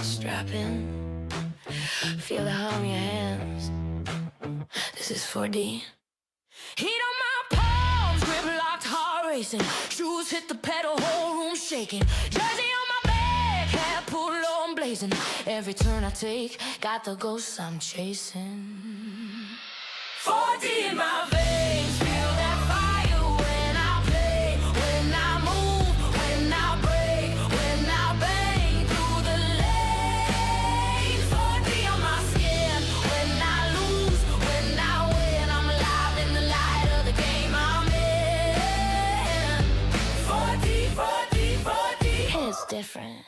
Strap in, feel the hum in your hands. This is 4D. Heat on my palms, grip locked, heart racing. Shoes hit the pedal, whole room shaking. Jersey on my back, hat pulled low and blazing. Every turn I take, got the ghosts I'm chasing. 4D in my veins, feel that fire when I play, when I move, when I break, when I bang through the lane. 4D on my skin, when I lose, when I win, I'm alive in the light of the game I'm in. 4D, 4D, 4D, it's different.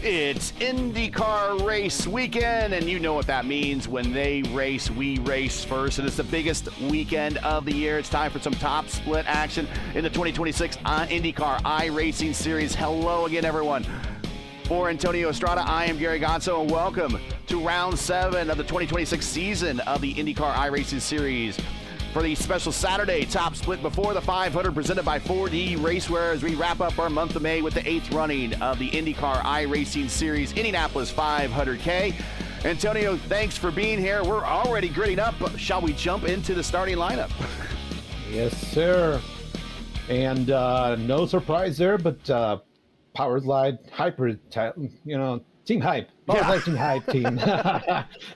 It's IndyCar race weekend, and you know what that means. When they race, we race first, and it's the biggest weekend of the year. It's time for some top split action in the 2026 IndyCar iRacing Series. Hello again, everyone. For Antonio Estrada, I am Gary Gonzo, and welcome to round 7 of the 2026 season of the IndyCar iRacing Series. For the special Saturday top split before the 500 presented by 4D Racewear as we wrap up our month of May with the 8th running of the IndyCar iRacing Series Indianapolis 500K. Antonio, thanks for being here. We're already gridding up. Shall we jump into the starting lineup? Yes, sir. And no surprise there, but Powerslide Hyper, Team Hype. Powerslide Team Hype team.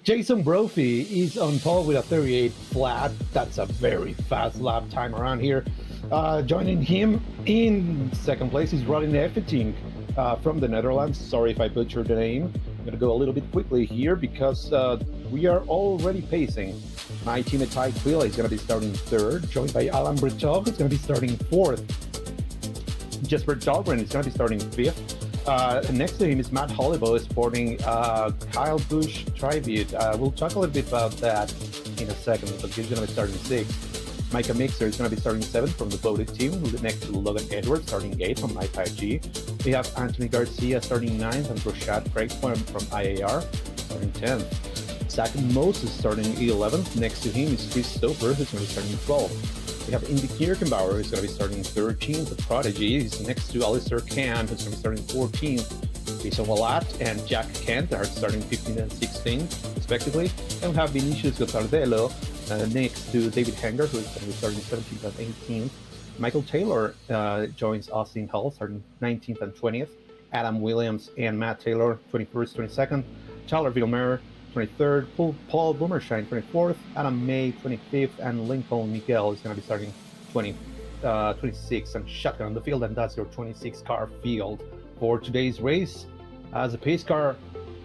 Jason Brophy is on pole with a 38 flat. That's a very fast lap time around here. Joining him in second place is Rodin Effeting from the Netherlands. Sorry if I butchered the name. I'm going to go a little bit quickly here because we are already pacing. My teammate Ty Quilla is going to be starting third, joined by Alan Bretov, who's going to be starting fourth. Jesper Dahlgren is going to be starting fifth. Next to him is Matt Hollibo, sporting Kyle Busch tribute. We'll talk a little bit about that in a second, but he's going to be starting sixth. Micah Mixer is going to be starting seventh from the voted team, next to Logan Edwards starting eighth from i5G. We have Anthony Garcia starting ninth and Rashad Craig from IAR starting 10th. Zach Moses starting 11th. Next to him is Chris Stover, who's going to be starting 12th. We have Indy Kirkenbauer, who's going to be starting 13th. The Prodigy is next to Alistair Kant, who's going to be starting 14th. Jason Wallat and Jack Kent are starting 15th and 16th, respectively. And we have Vinicius Gotardello next to David Hanger, who's going to be starting 17th and 18th. Michael Taylor joins Austin Hull, starting 19th and 20th. Adam Williams and Matt Taylor, 21st, 22nd. Tyler Vilmer, 23rd, Paul Boomershine, 24th, Adam May, 25th, and Lincoln Miguel is going to be starting 26th, and shotgun on the field, and that's your 26-car field for today's race. As the pace car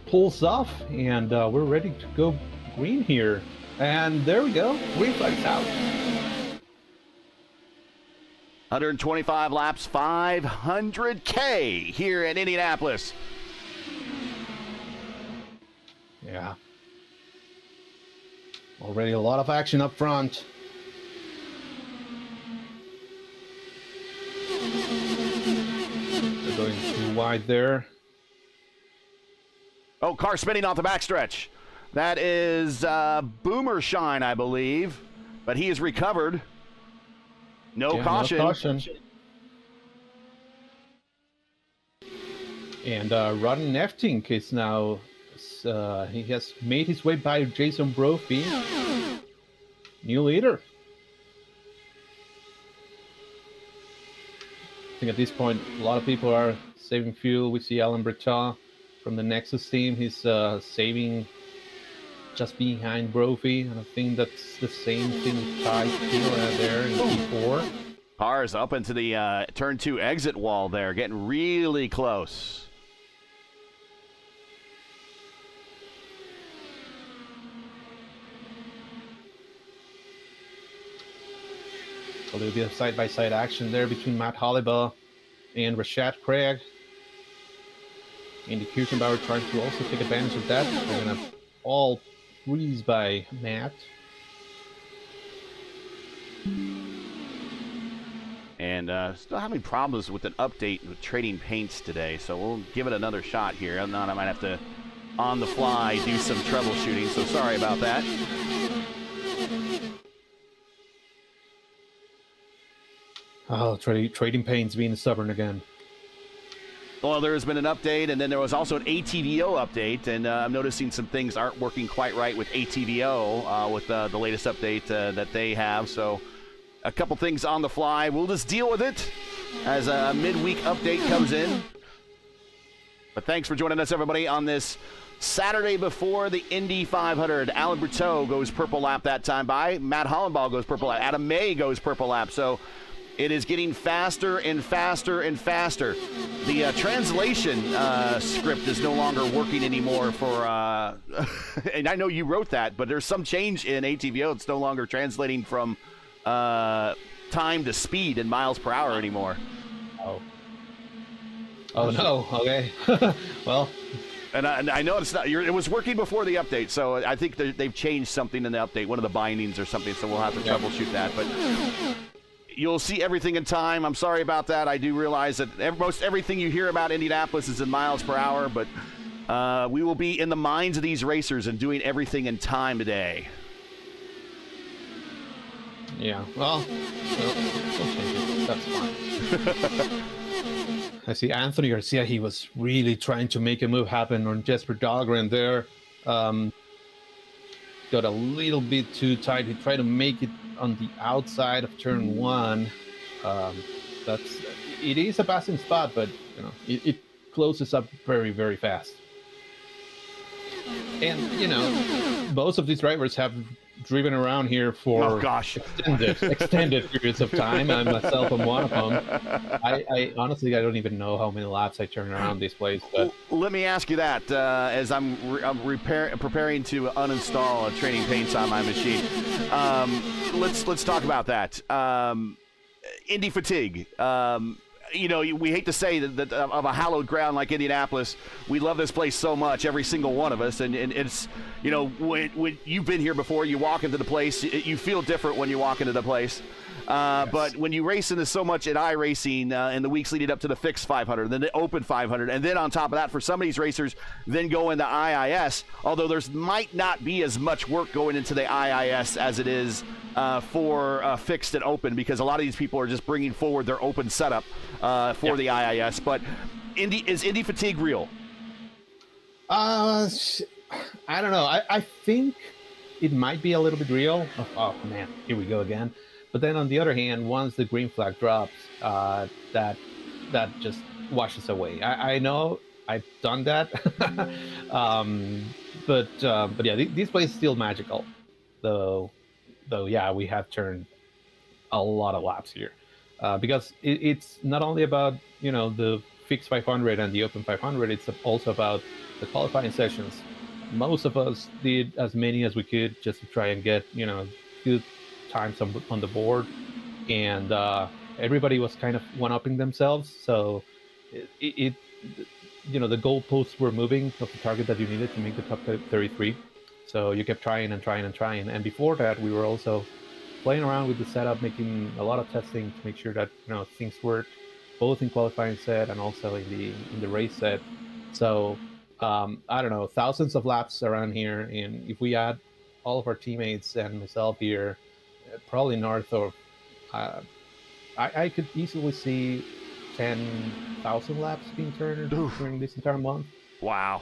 pulls off, and we're ready to go green here. And there we go, green flag's out. 125 laps, 500K here in Indianapolis. Yeah. Already a lot of action up front. wide there. Oh, car spinning off the backstretch. That is Boomer Shine, I believe. But he is recovered. No caution. No caution. And Rodden Neftink is now, he has made his way by Jason Brophy. New leader. I think at this point, a lot of people are saving fuel. We see Alan Breton from the Nexus team. He's saving just behind Brophy. And I think that's the same thing with Ty Steele there in P4. Cars up into the turn 2 exit wall there, getting really close. A little bit of side-by-side action there between Matt Hollibaugh and Rashad Craig. Andy Kirchenbauer trying to also take advantage of that. They're going to all freeze by Matt. And still having problems with an update with trading paints today, so we'll give it another shot here. If not, I might have to, on the fly, do some troubleshooting, so sorry about that. Oh, trading pains being stubborn again. Well, there has been an update, and then there was also an ATVO update, and I'm noticing some things aren't working quite right with ATVO with the latest update that they have. So a couple things on the fly. We'll just deal with it as a midweek update comes in. But thanks for joining us, everybody, on this Saturday before the Indy 500. Alan Berteau goes purple lap that time by. Matt Hollenball goes purple lap. Adam May goes purple lap. So it is getting faster and faster and faster. The translation script is no longer working anymore for, and I know you wrote that, but there's some change in ATVO. It's no longer translating from time to speed in miles per hour anymore. Oh no, okay. Well. And I know it's not. It was working before the update, so I think they've changed something in the update, one of the bindings or something, so we'll have to troubleshoot that. But you'll see everything in time. I'm sorry about that. I do realize that most everything you hear about Indianapolis is in miles per hour, but we will be in the minds of these racers and doing everything in time today. Yeah, well, okay, that's fine. I see Anthony Garcia, he was really trying to make a move happen on Jesper Dahlgren there. Got a little bit too tight. He tried to make it on the outside of turn 1. It is a passing spot, but you know it closes up very, very fast. And you know, most of these drivers have driven around here for extended periods of time. I myself am one of them. I honestly, I don't even know how many laps I turn around this place. But let me ask you that as I'm preparing to uninstall a training paints on my machine. Let's talk about that. Indy fatigue. You know, we hate to say that of a hallowed ground like Indianapolis, we love this place so much, every single one of us, and it's, you know, when you've been here before, you walk into the place, you feel different when you walk into the place. Yes. But when you race into so much at iRacing in the weeks leading up to the fixed 500, then the open 500, and then on top of that, for some of these racers, then go into IIS, although there's might not be as much work going into the IIS as it is for fixed and open, because a lot of these people are just bringing forward their open setup for the IIS. But is Indy fatigue real? I don't know. I think it might be a little bit real. Oh man, here we go again. But then on the other hand, once the green flag drops, that just washes away. I know I've done that, but yeah, this place is still magical, though yeah, we have turned a lot of laps here, because it's not only about, you know, the fixed 500 and the open 500. It's also about the qualifying sessions. Most of us did as many as we could just to try and get, you know, good times on the board, and everybody was kind of one-upping themselves, so it you know, the goalposts were moving of the target that you needed to make the top 33, so you kept trying and trying and trying. And before that, we were also playing around with the setup, making a lot of testing to make sure that, you know, things worked. both in qualifying set and also in the race set. So I don't know, thousands of laps around here, and if we add all of our teammates and myself here, probably north of, I could easily see 10,000 laps being turned during this entire month. Wow.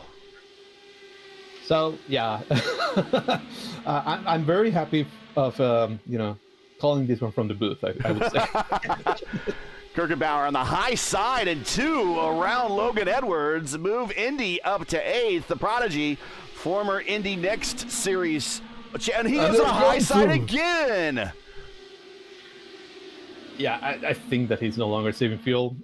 So yeah, I'm very happy of calling this one from the booth. I would say. Kirkenbauer on the high side and 2 around Logan Edwards. Move Indy up to 8th. The Prodigy, former Indy Next Series, and he is on the high side again. Yeah, I think that he's no longer saving fuel.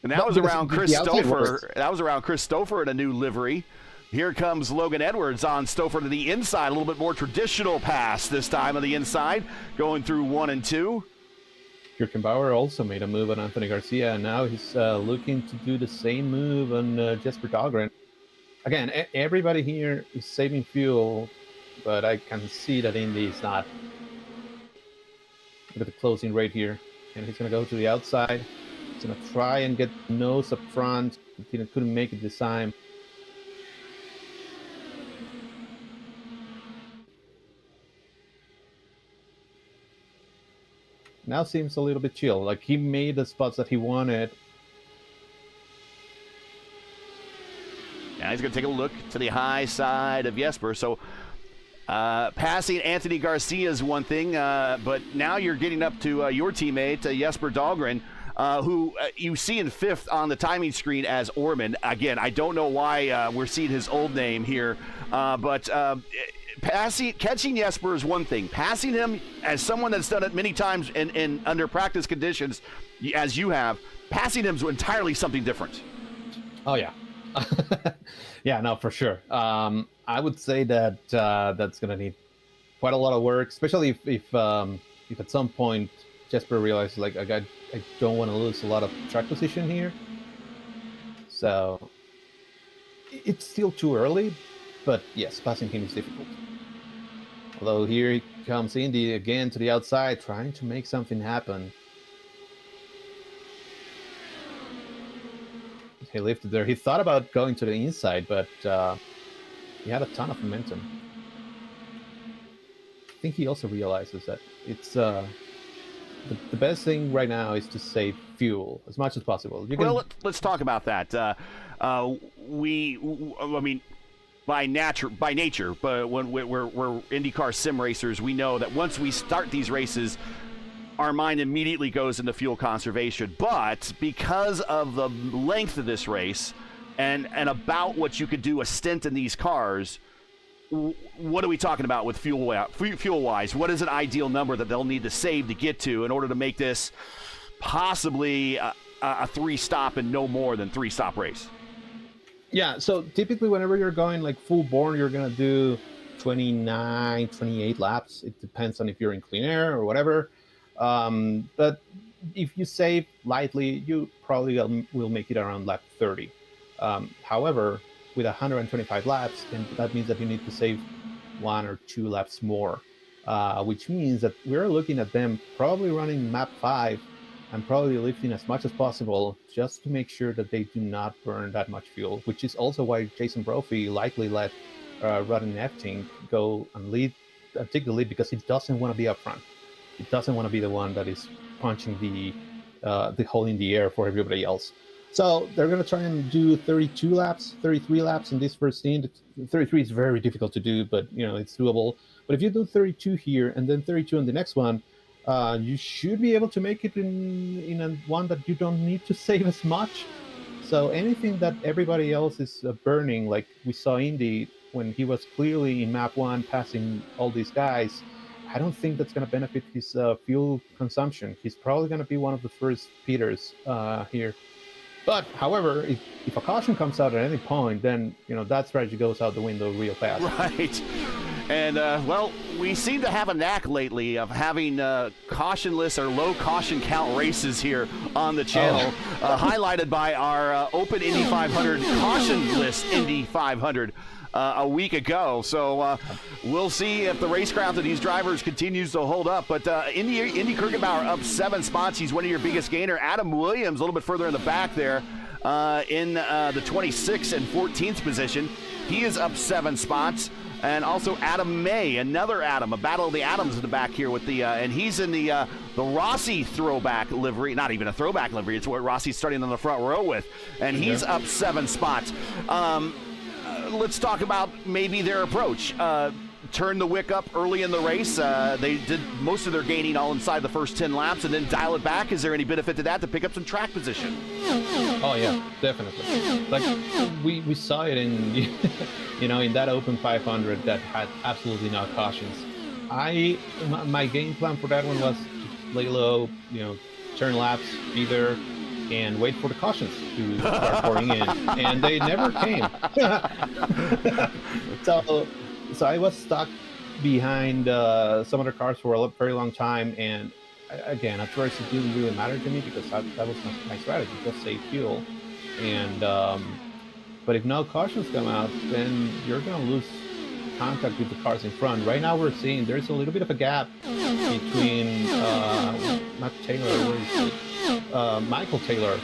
And that was around Chris Stouffer. That was around Chris Stouffer in a new livery. Here comes Logan Edwards on Stouffer to the inside. A little bit more traditional pass this time on the inside, going through 1 and 2. Kirkenbauer also made a move on Anthony Garcia, and now he's looking to do the same move on Jesper Dahlgren. Again, everybody here is saving fuel, but I can see that Indy is not. Look at the closing rate here, and he's going to go to the outside. He's going to try and get nose up front. He couldn't make it this time. Now seems a little bit chill. Like he made the spots that he wanted. Now he's going to take a look to the high side of Jesper. So passing Anthony Garcia is one thing, but now you're getting up to your teammate, Jesper Dahlgren, who you see in 5th on the timing screen as Orman. Again, I don't know why we're seeing his old name here, but catching Jesper is one thing. Passing him, as someone that's done it many times in under practice conditions, as you have, passing him is entirely something different. Oh yeah, yeah, no, for sure. I would say that that's going to need quite a lot of work, especially if at some point Jesper realizes like I don't want to lose a lot of track position here. So it's still too early, but yes, passing him is difficult. Although here he comes Indy again to the outside, trying to make something happen. He lifted there. He thought about going to the inside, but he had a ton of momentum. I think he also realizes that it's the best thing right now is to save fuel as much as possible. Well, let's talk about that. I mean, by nature, but when we're IndyCar sim racers, we know that once we start these races, our mind immediately goes into fuel conservation. But because of the length of this race and about what you could do a stint in these cars, what are we talking about with fuel-wise? What is an ideal number that they'll need to save to get to in order to make this possibly a 3-stop and no more than 3-stop race? Yeah, so typically whenever you're going like full bore, you're going to do 29, 28 laps. It depends on if you're in clean air or whatever. But if you save lightly, you probably will make it around lap 30. However, with 125 laps, then that means that you need to save 1 or 2 laps more, which means that we're looking at them probably running map 5 and probably lifting as much as possible just to make sure that they do not burn that much fuel, which is also why Jason Brophy likely let Rodney Efting go and take the lead, because he doesn't want to be up front. He doesn't want to be the one that is punching the hole in the air for everybody else. So they're going to try and do 32 laps, 33 laps in this first stint. 33 is very difficult to do, but it's doable. But if you do 32 here and then 32 on the next one, you should be able to make it in a one that you don't need to save as much. So anything that everybody else is burning, like we saw Indy when he was clearly in map 1 passing all these guys, I don't think that's going to benefit his fuel consumption. He's probably going to be one of the first piters here. But, however, if a caution comes out at any point, then, that strategy goes out the window real fast. Right. And, well, we seem to have a knack lately of having cautionless or low caution count races here on the channel, highlighted by our Open Indy 500 cautionless Indy 500. a week ago. So we'll see if the racecraft of these drivers continues to hold up. But Indy Kirkenbauer up 7 spots. He's one of your biggest gainer. Adam Williams a little bit further in the back there in the 26th and 14th position. He is up 7 spots. And also Adam May, another Adam, a battle of the Adams in the back here with the, and he's in the Rossi throwback livery, not even a throwback livery, it's what Rossi's starting on the front row with, and he's up 7 spots. Let's talk about maybe their approach. Turn the wick up early in the race. They did most of their gaining all inside the first 10 laps and then dial it back. Is there any benefit to that to pick up some track position? Oh yeah, definitely. Like we saw it in in that open 500 that had absolutely no cautions. My game plan for that one was to lay low, turn laps, be there, and wait for the cautions to start pouring in, and they never came. So I was stuck behind some other cars for a very long time, and again, at first it didn't really matter to me because that was my strategy, just save fuel. And but if no cautions come out, then you're going to lose contact with the cars in front. Right now we're seeing there's a little bit of a gap between not Taylor, Michael Taylor,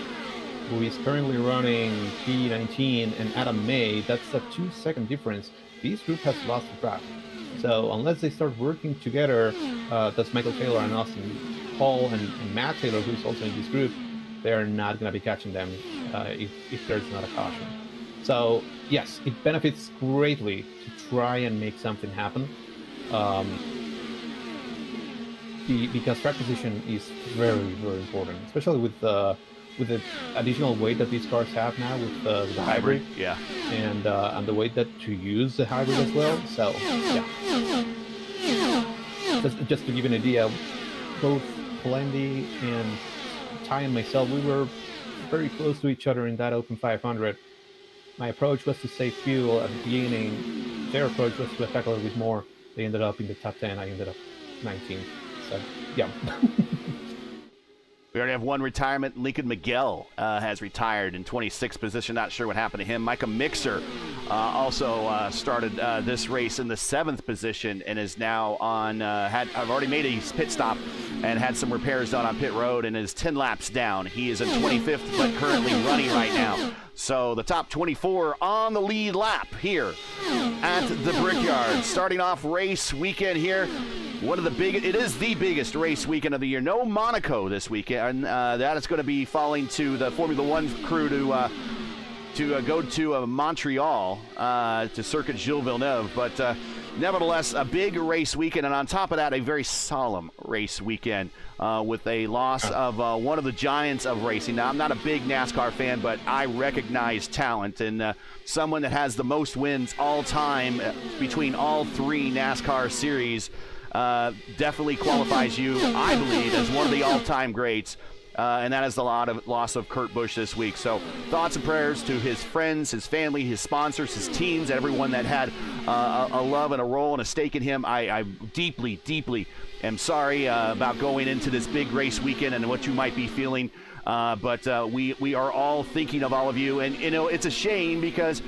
who is currently running P19, and Adam May. That's a 2-second difference. This group has lost the track. So unless they start working together, that's Michael Taylor and Austin Paul and Matt Taylor, who's also in this group, they're not going to be catching them if there's not a caution. So yes, it benefits greatly to try and make something happen. Because track position is very, very important, especially with the additional weight that these cars have now with the hybrid, yeah, and the way that to use the hybrid as well. So yeah, just to give you an idea, both Plendy and Ty and myself, we were very close to each other in that open 500. My approach was to save fuel at the beginning. Their approach was to attack a little bit more. They ended up in the top 10. I ended up 19th. So yeah. We already have one retirement. Lincoln Miguel has retired in 26th position. Not sure what happened to him. Micah Mixer also started this race in the 7th position and is now on. I've already made a pit stop and had some repairs done on pit road and is 10 laps down. He is in 25th, but currently running right now. So the top 24 on the lead lap here at the Brickyard. Starting off race weekend here. It is the biggest race weekend of the year. No Monaco this weekend. That is going to be falling to the Formula One crew to go to Montreal to circuit Gilles Villeneuve. But nevertheless, a big race weekend, and on top of that, a very solemn race weekend with a loss of one of the giants of racing. Now, I'm not a big NASCAR fan, but I recognize talent, and someone that has the most wins all time between all 3 NASCAR series definitely qualifies you, I believe, as one of the all-time greats. And that is the loss of Kurt Busch this week. So thoughts and prayers to his friends, his family, his sponsors, his teams, everyone that had a love and a role and a stake in him. I deeply, deeply am sorry about going into this big race weekend and what you might be feeling. But we are all thinking of all of you. And, it's a shame because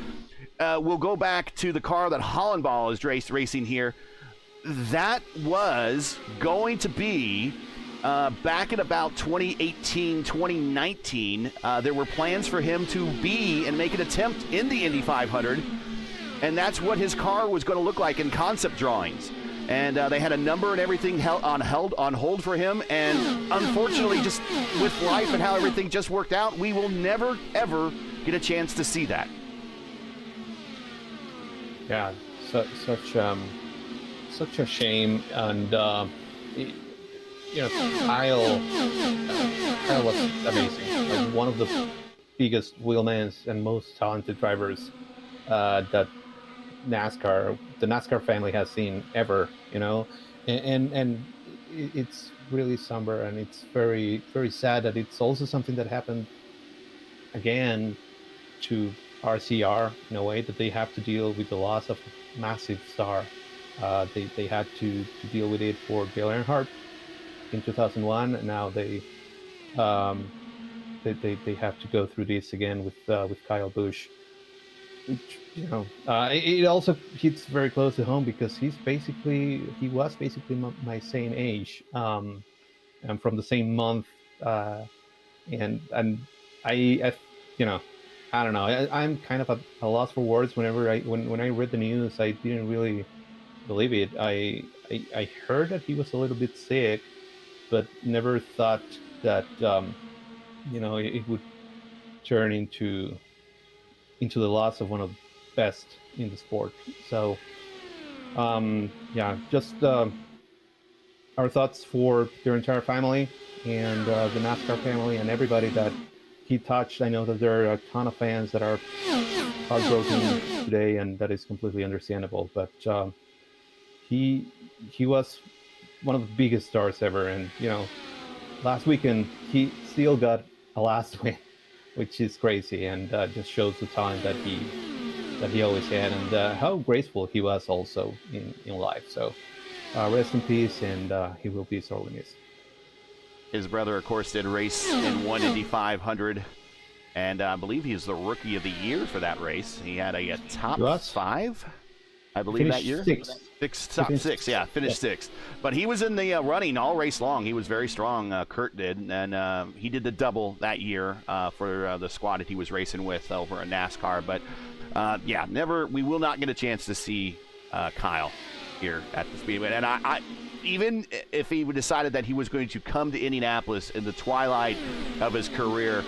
we'll go back to the car that Hollenball is racing here. That was going to be back in about 2018, 2019. There were plans for him to be and make an attempt in the Indy 500, and that's what his car was going to look like in concept drawings. And they had a number and everything on hold for him. And unfortunately, just with life and how everything just worked out, we will never, ever get a chance to see that. Yeah, such a shame. And Kyle was amazing. Like one of the biggest wheelmen and most talented drivers that the NASCAR family has seen ever. And it's really somber, and it's very, very sad that it's also something that happened again to RCR in a way, that they have to deal with the loss of a massive star. They had to deal with it for Dale Earnhardt in 2001, and now they have to go through this again with Kyle Busch. It also hits very close to home because he was basically my same age. I'm from the same month, and I I don't know. I'm kind of at a loss for words whenever when I read the news. I didn't really believe it. I heard that he was a little bit sick, but never thought that it would turn into the loss of one of the best in the sport. So yeah, just our thoughts for their entire family and the NASCAR family and everybody that he touched. I know that there are a ton of fans that are heartbroken today, and that is completely understandable. But he was one of the biggest stars ever, and last weekend he still got a last win, which is crazy, and just shows the talent that he always had, and how graceful he was also in life. So rest in peace, and he will be sorely missed. His brother, of course, did race in one Indy 500, and I believe he was the Rookie of the Year for that race. He had a top 5, I believe, that year. Top six, yeah, finished sixth. But he was in the running all race long. He was very strong, Kurt did, and he did the double that year for the squad that he was racing with over in NASCAR. But yeah, we will not get a chance to see Kyle here at the Speedway. And I even if he decided that he was going to come to Indianapolis in the twilight of his career,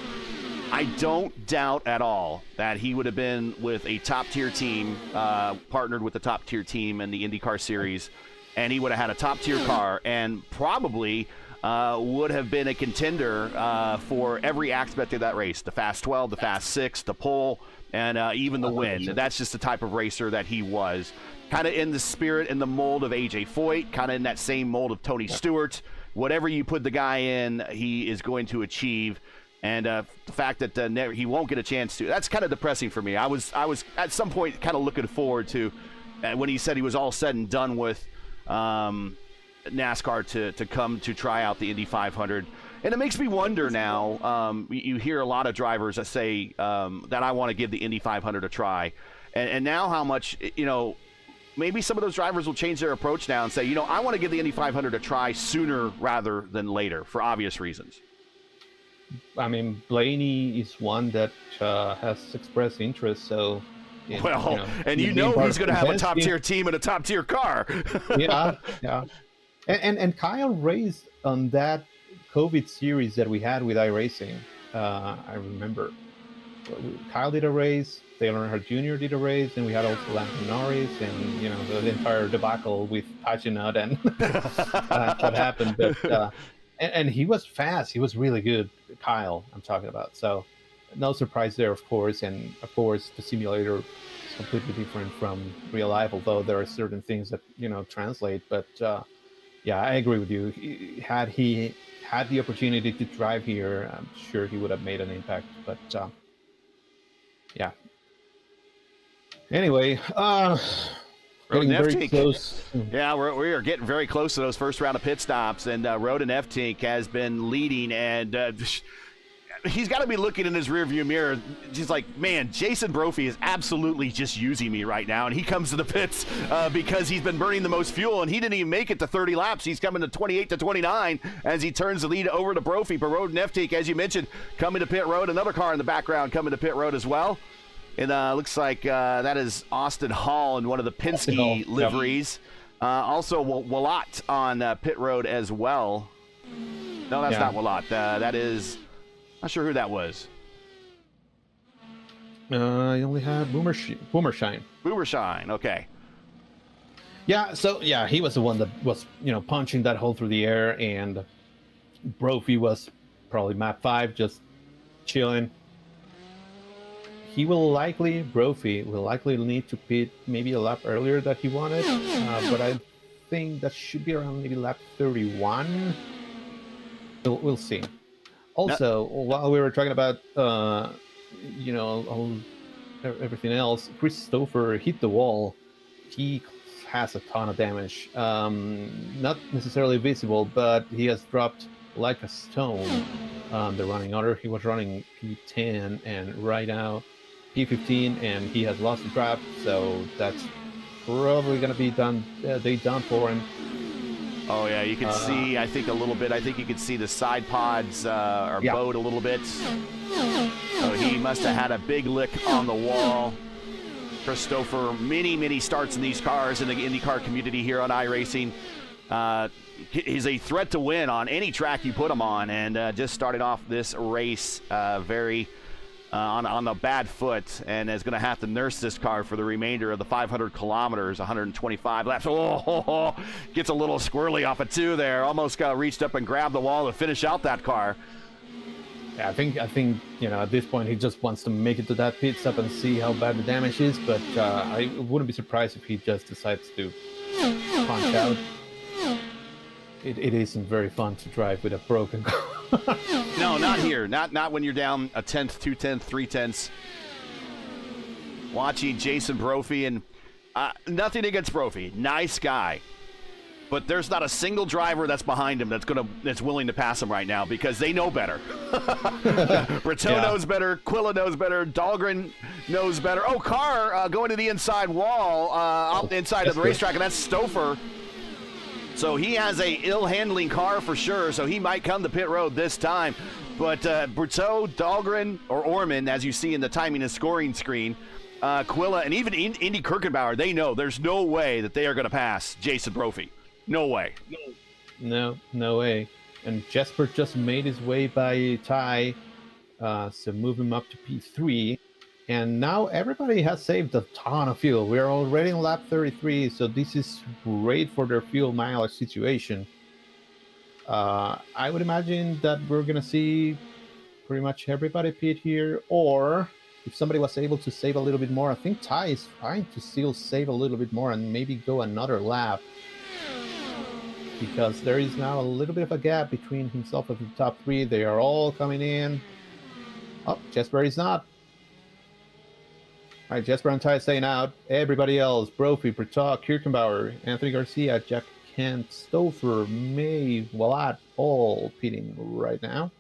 I don't doubt at all that he would have been with a top-tier team, partnered with a top-tier team in the IndyCar Series, and he would have had a top-tier car and probably would have been a contender for every aspect of that race, the Fast 12, the Fast 6, the pole, and even the win. That's just the type of racer that he was. Kind of in the spirit and the mold of A.J. Foyt, kind of in that same mold of Tony Stewart. Whatever you put the guy in, he is going to achieve. And the fact that he won't get a chance to, that's kind of depressing for me. I was at some point kind of looking forward to when he said he was all said and done with NASCAR to come to try out the Indy 500. And it makes me wonder now, you hear a lot of drivers that say that I want to give the Indy 500 a try. And now how much, maybe some of those drivers will change their approach now and say, I want to give the Indy 500 a try sooner rather than later for obvious reasons. I mean, Blaney is one that has expressed interest. So, he's going to have a top-tier team and a top-tier car. yeah. And Kyle raced on that COVID series that we had with iRacing. I remember Kyle did a race, Dale Earnhardt Jr. did a race, and we had also Lando Norris, and the entire debacle with Paginot and what happened. But and he was fast. He was really good. Kyle, I'm talking about. So no surprise there, of course. And of course, the simulator is completely different from real life, although there are certain things that translate. But yeah, I agree with you. Had he had the opportunity to drive here, I'm sure he would have made an impact. But yeah. Anyway, getting very close. Yeah, we are getting very close to those first round of pit stops, and Roden Eftink has been leading, and he's got to be looking in his rearview mirror. He's like, man, Jason Brophy is absolutely just using me right now, and he comes to the pits because he's been burning the most fuel, and he didn't even make it to 30 laps. He's coming to 28 to 29 as he turns the lead over to Brophy. But Roden Eftink, as you mentioned, coming to pit road. Another car in the background coming to pit road as well. It looks like that is Austin Hall in one of the Penske liveries. Also, Willott on pit road as well. No, that's not Willott. That is, not sure who that was. You only had Boomershine. Boomershine, okay. Yeah, so he was the one that was punching that hole through the air, and Brophy was probably map 5, just chilling. Brophy will likely need to pit maybe a lap earlier that he wanted, but I think that should be around maybe lap 31. We'll see. Also, while we were talking about everything else, Christopher hit the wall. He has a ton of damage. Not necessarily visible, but he has dropped like a stone on the running order. He was running P10, and right now P15, and he has lost the draft, so that's probably going to be done. They done for him. Oh yeah, you can see. I think a little bit. I think you can see the side pods are bowed a little bit. So he must have had a big lick on the wall. Christopher, many starts in these cars in the IndyCar community here on iRacing. He's a threat to win on any track you put him on, and just started off this race very on a bad foot, and is going to have to nurse this car for the remainder of the 500 kilometers, 125 laps. Oh, gets a little squirrely off of 2 there. Almost got reached up and grabbed the wall to finish out that car. Yeah, I think at this point he just wants to make it to that pit stop and see how bad the damage is. But I wouldn't be surprised if he just decides to punch out. It isn't very fun to drive with a broken car. No, not here. Not when you're down a tenth, 2/10, 3/10. Watching Jason Brophy, and nothing against Brophy, nice guy, but there's not a single driver that's behind him that's willing to pass him right now because they know better. Brito knows better. Quilla knows better. Dahlgren knows better. Oh, Carr going to the inside wall, up inside of the racetrack, and that's Stouffer. So he has a ill-handling car for sure, so he might come to pit road this time. But Brito, Dahlgren, or Orman, as you see in the timing and scoring screen, Quilla, and even Indy Kirkenbauer, they know there's no way that they are going to pass Jason Brophy. No way. No way. And Jesper just made his way by Ty, so move him up to P3. And now everybody has saved a ton of fuel. We're already in lap 33, so this is great for their fuel mileage situation. I would imagine that we're going to see pretty much everybody pit here, or if somebody was able to save a little bit more, I think Ty is trying to still save a little bit more and maybe go another lap, because there is now a little bit of a gap between himself and the top 3. They are all coming in. Oh, Jesper is not. All right, Jesper and Ty staying out. Everybody else, Brophy, Brito, Kirkenbauer, Anthony Garcia, Jack Kent, Stouffer, May, Walat, all pitting right now.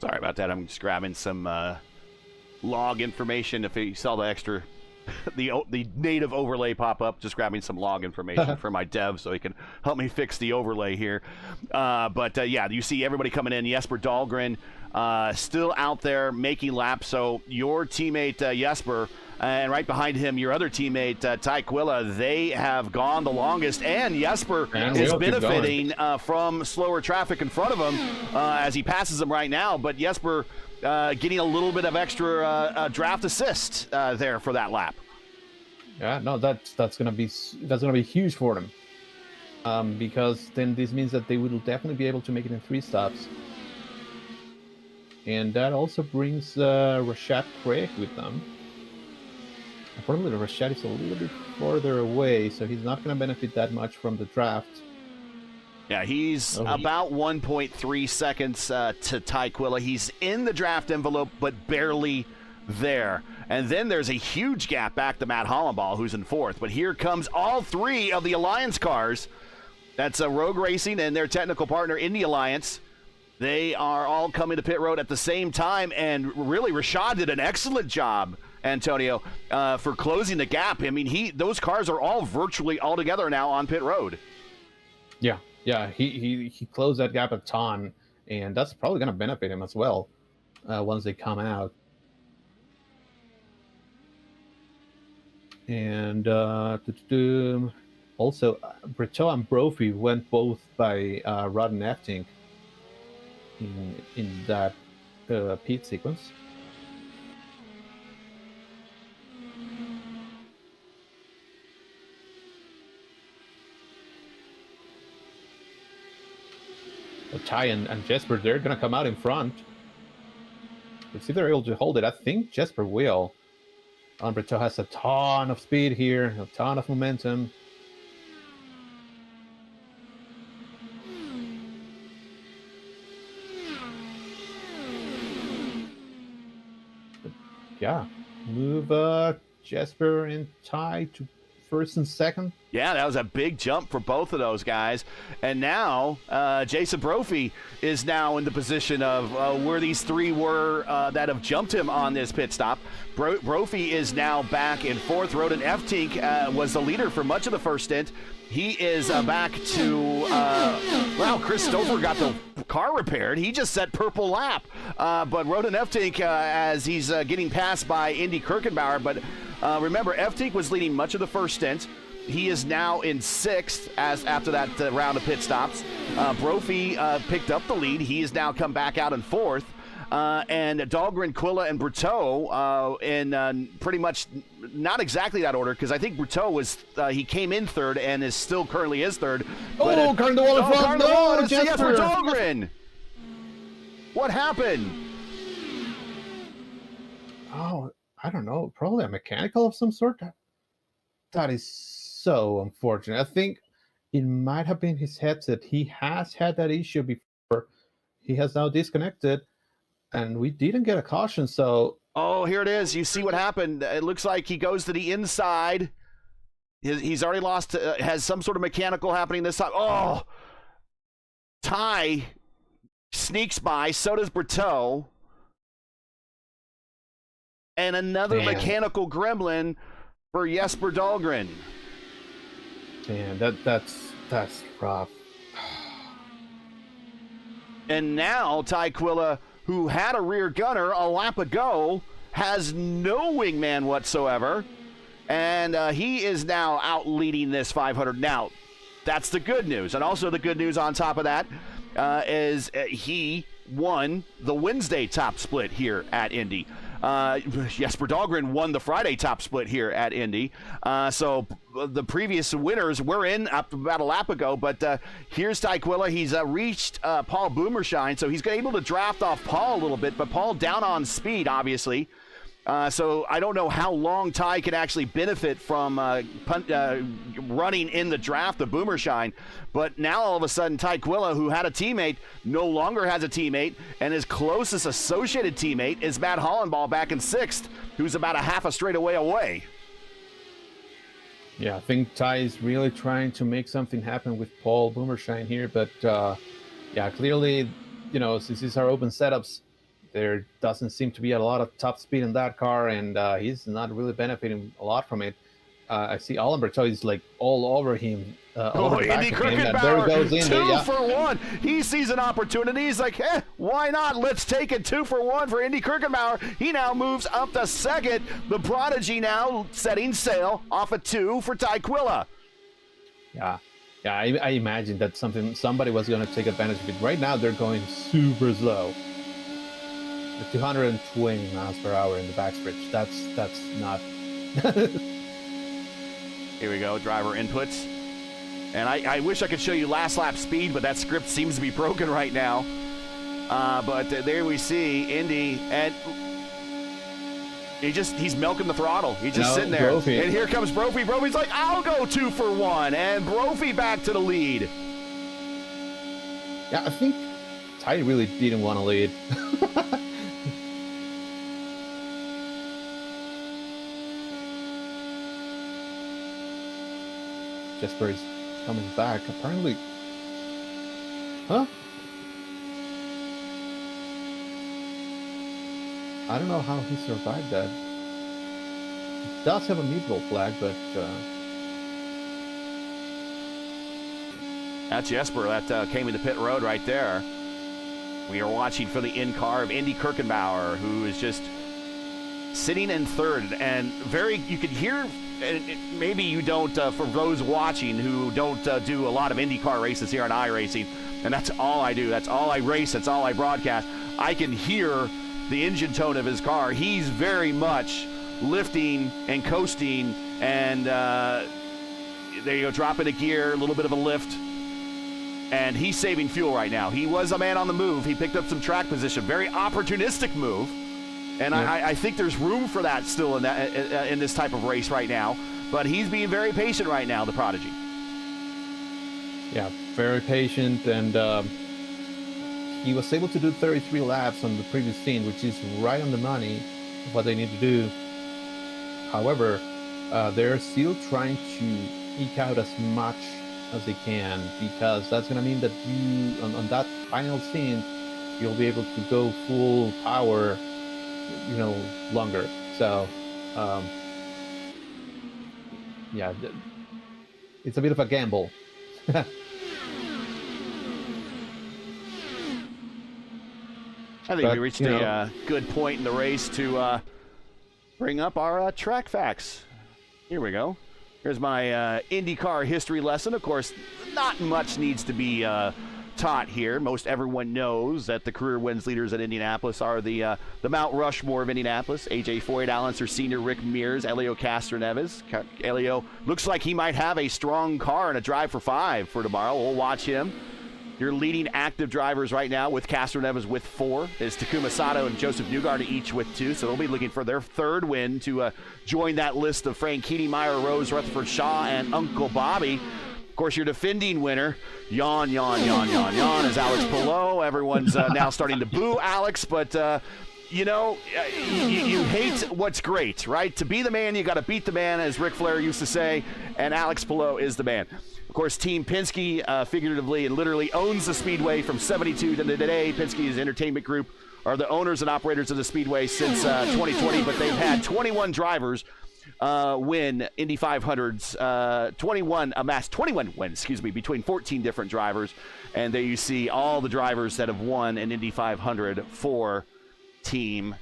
Sorry about that. I'm just grabbing some log information. If you saw the extra, the native overlay pop up, just grabbing some log information for my dev so he can help me fix the overlay here. But yeah, you see everybody coming in. Jesper Dahlgren still out there making laps. So your teammate Jesper, and right behind him your other teammate Ty Quilla, they have gone the longest, and Jesper is benefiting from slower traffic in front of him as he passes him right now. But Jesper getting a little bit of extra draft assist there for that lap. Yeah, no, that's gonna be huge for them, because then this means that they will definitely be able to make it in 3 stops, and that also brings Rashad Craig with them. Unfortunately, Rashad is a little bit further away, so he's not going to benefit that much from the draft. Yeah, he's about 1.3 seconds to Ty Quilla. He's in the draft envelope, but barely there. And then there's a huge gap back to Matt Hollenball, who's in 4th. But here comes all 3 of the Alliance cars. That's Rogue Racing and their technical partner, Indy Alliance. They are all coming to pit road at the same time. And really, Rashad did an excellent job, Antonio, for closing the gap. I mean, those cars are all virtually all together now on pit road. Yeah, he closed that gap a ton, and that's probably going to benefit him as well once they come out. And also, Brito and Brophy went both by Rod and Efting in that pit sequence. Ty and Jesper, they're going to come out in front. Let's see if they're able to hold it. I think Jesper will. Brito has a ton of speed here, a ton of momentum. But yeah, move Jesper and Ty to first and second. Yeah, that was a big jump for both of those guys. And now Jason Brophy is now in the position of where these three were that have jumped him on this pit stop. Brophy is now back in fourth. Roden Eftink was the leader for much of the first stint. He is back to, Chris Stover got the car repaired. He just set purple lap. But Roden Eftink, as he's getting passed by Indy Kirkenbauer. But remember, Eftink was leading much of the first stint. He is now in sixth after that round of pit stops. Brophy picked up the lead. He has now come back out in fourth. And Dahlgren, Quilla, and Brutto in pretty much not exactly that order, because I think Brutto was he came in third and is still currently is third. Carden DeWall in front. No, Jesper Dahlgren. What happened? Oh, I don't know. Probably a mechanical of some sort. That is so unfortunate. I think it might have been his headset. He has had that issue before. He has now disconnected. And we didn't get a caution, so... Oh, here it is. You see what happened. It looks like he goes to the inside. He's already lost, has some sort of mechanical happening this time. Oh! Ty sneaks by, so does Brutto. And another mechanical gremlin for Jesper Dahlgren. Man, that's rough. And now Ty Quilla, who had a rear gunner a lap ago, has no wingman whatsoever. And he is now out leading this 500. Now, that's the good news. And also the good news on top of that is he won the Wednesday top split here at Indy. Jesper Dahlgren won the Friday top split here at Indy. So the previous winners were in up about a lap ago, but here's Ty Quilla. He's reached Paul Boomershine, so he's able to draft off Paul a little bit, but Paul down on speed, obviously. So I don't know how long Ty can actually benefit from running in the draft of Boomershine. But now all of a sudden, Ty Quilla, who had a teammate, no longer has a teammate. And his closest associated teammate is Matt Hollenball back in sixth, who's about a half a straightaway away. Yeah, I think Ty is really trying to make something happen with Paul Boomershine here. But yeah, clearly, since these are open setups, there doesn't seem to be a lot of top speed in that car, and he's not really benefiting a lot from it. I see Allenberto is like all over him. Indy Kirkenbauer, 2 for 1. He sees an opportunity. He's like, why not? Let's take it 2 for 1 for Indy Kirkenbauer. He now moves up to second. The Prodigy now setting sail off a 2 for Ty Quilla. Yeah, I imagine that somebody was going to take advantage of it. Right now, they're going super slow. 220 miles per hour in the backstretch. That's not. Here we go, driver inputs. And I wish I could show you last lap speed, but that script seems to be broken right now. But there we see Indy, and he's milking the throttle. He's just sitting there. Brophy. And here comes Brophy. Brophy's like, I'll go 2 for 1, and Brophy back to the lead. Yeah, I think Ty really didn't want to lead. Jesper is coming back, apparently. Huh? I don't know how he survived that. He does have a meatball flag, but... That's Jesper. That came into pit road right there. We are watching for the in-car of Indy Kirkenbauer, who is just sitting in third. And you could hear... maybe you don't, for those watching who don't do a lot of IndyCar races here on iRacing, and that's all I do. That's all I race. That's all I broadcast. I can hear the engine tone of his car. He's very much lifting and coasting, and there you go, dropping a gear, a little bit of a lift, and he's saving fuel right now. He was a man on the move. He picked up some track position. Very opportunistic move. And yeah. I think there's room for that still in this type of race right now. But he's being very patient right now, the Prodigy. Yeah, very patient. And he was able to do 33 laps on the previous scene, which is right on the money of what they need to do. However, they're still trying to eke out as much as they can, because that's going to mean that you on that final scene you'll be able to go full power, longer. So um, yeah, it's a bit of a gamble. I think we reached a good point in the race to bring up our track facts. Here we go. Here's my IndyCar history lesson. Of course, not much needs to be taught here. Most everyone knows that the career wins leaders at Indianapolis are the Mount Rushmore of Indianapolis. A.J. Foyt, Al Unser Sr., Rick Mears, Helio Castroneves. Helio looks like he might have a strong car and a drive for 5 for tomorrow. We'll watch him. Your leading active drivers right now with Castroneves with 4 is Takuma Sato and Joseph Newgarden, each with 2. So they'll be looking for their 3rd win to join that list of Franchitti, Meyer, Rose, Rutherford, Shaw, and Uncle Bobby. Of course, your defending winner, yawn, is Alex Palou. Everyone's now starting to boo Alex, but you hate what's great, right? To be the man, you got to beat the man, as Ric Flair used to say, and Alex Palou is the man. Of course, Team Penske figuratively and literally owns the Speedway from 72 to today. Penske's entertainment group are the owners and operators of the Speedway since 2020, but they've had 21 drivers win Indy 500s, 21 wins, between 14 different drivers. And there you see all the drivers that have won an Indy 500 for Team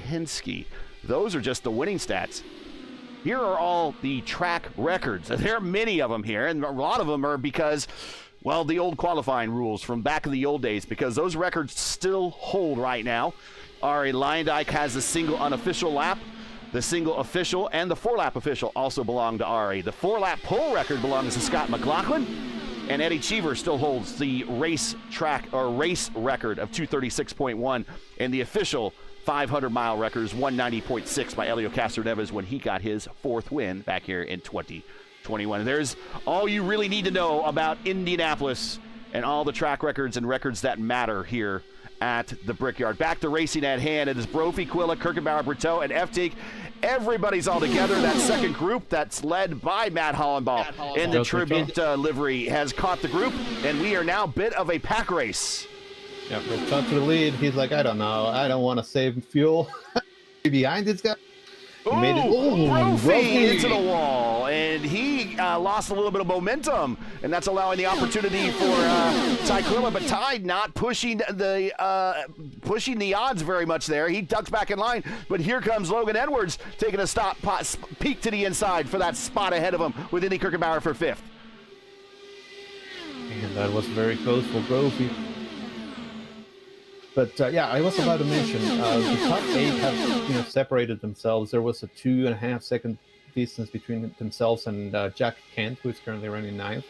Penske. Those are just the winning stats. Here are all the track records. There are many of them here, and a lot of them are because, well, the old qualifying rules from back in the old days, because those records still hold right now. Ari Leyendyk has the single unofficial lap. The single official and the 4-lap official also belong to Ari. The 4-lap pole record belongs to Scott McLaughlin, and Eddie Cheever still holds the race record of 236.1, and the official 500-mile record is 190.6 by Helio Castroneves when he got his 4th win back here in 2021. There's all you really need to know about Indianapolis and all the track records and records that matter here at the Brickyard. Back to racing at hand. It is Brophy, Quilla, Kirkenbauer, Brito, and Eftig. Everybody's all together. That second group that's led by Matt Hollenbaugh in the Tribute livery has caught the group, and we are now a bit of a pack race. Yeah, Brito to the lead. He's like, I don't know. I don't want to save fuel. Behind this guy. Brophy into the wall, and he lost a little bit of momentum, and that's allowing the opportunity for Ty Quilla, but Ty not pushing the odds very much there. He ducks back in line, but here comes Logan Edwards taking a peek to the inside for that spot ahead of him with Indy Kirkenbauer for 5th. And that was very close for Brophy. But I was about to mention the top 8 have separated themselves. There was a 2.5 second distance between themselves and Jack Kent, who is currently running 9th.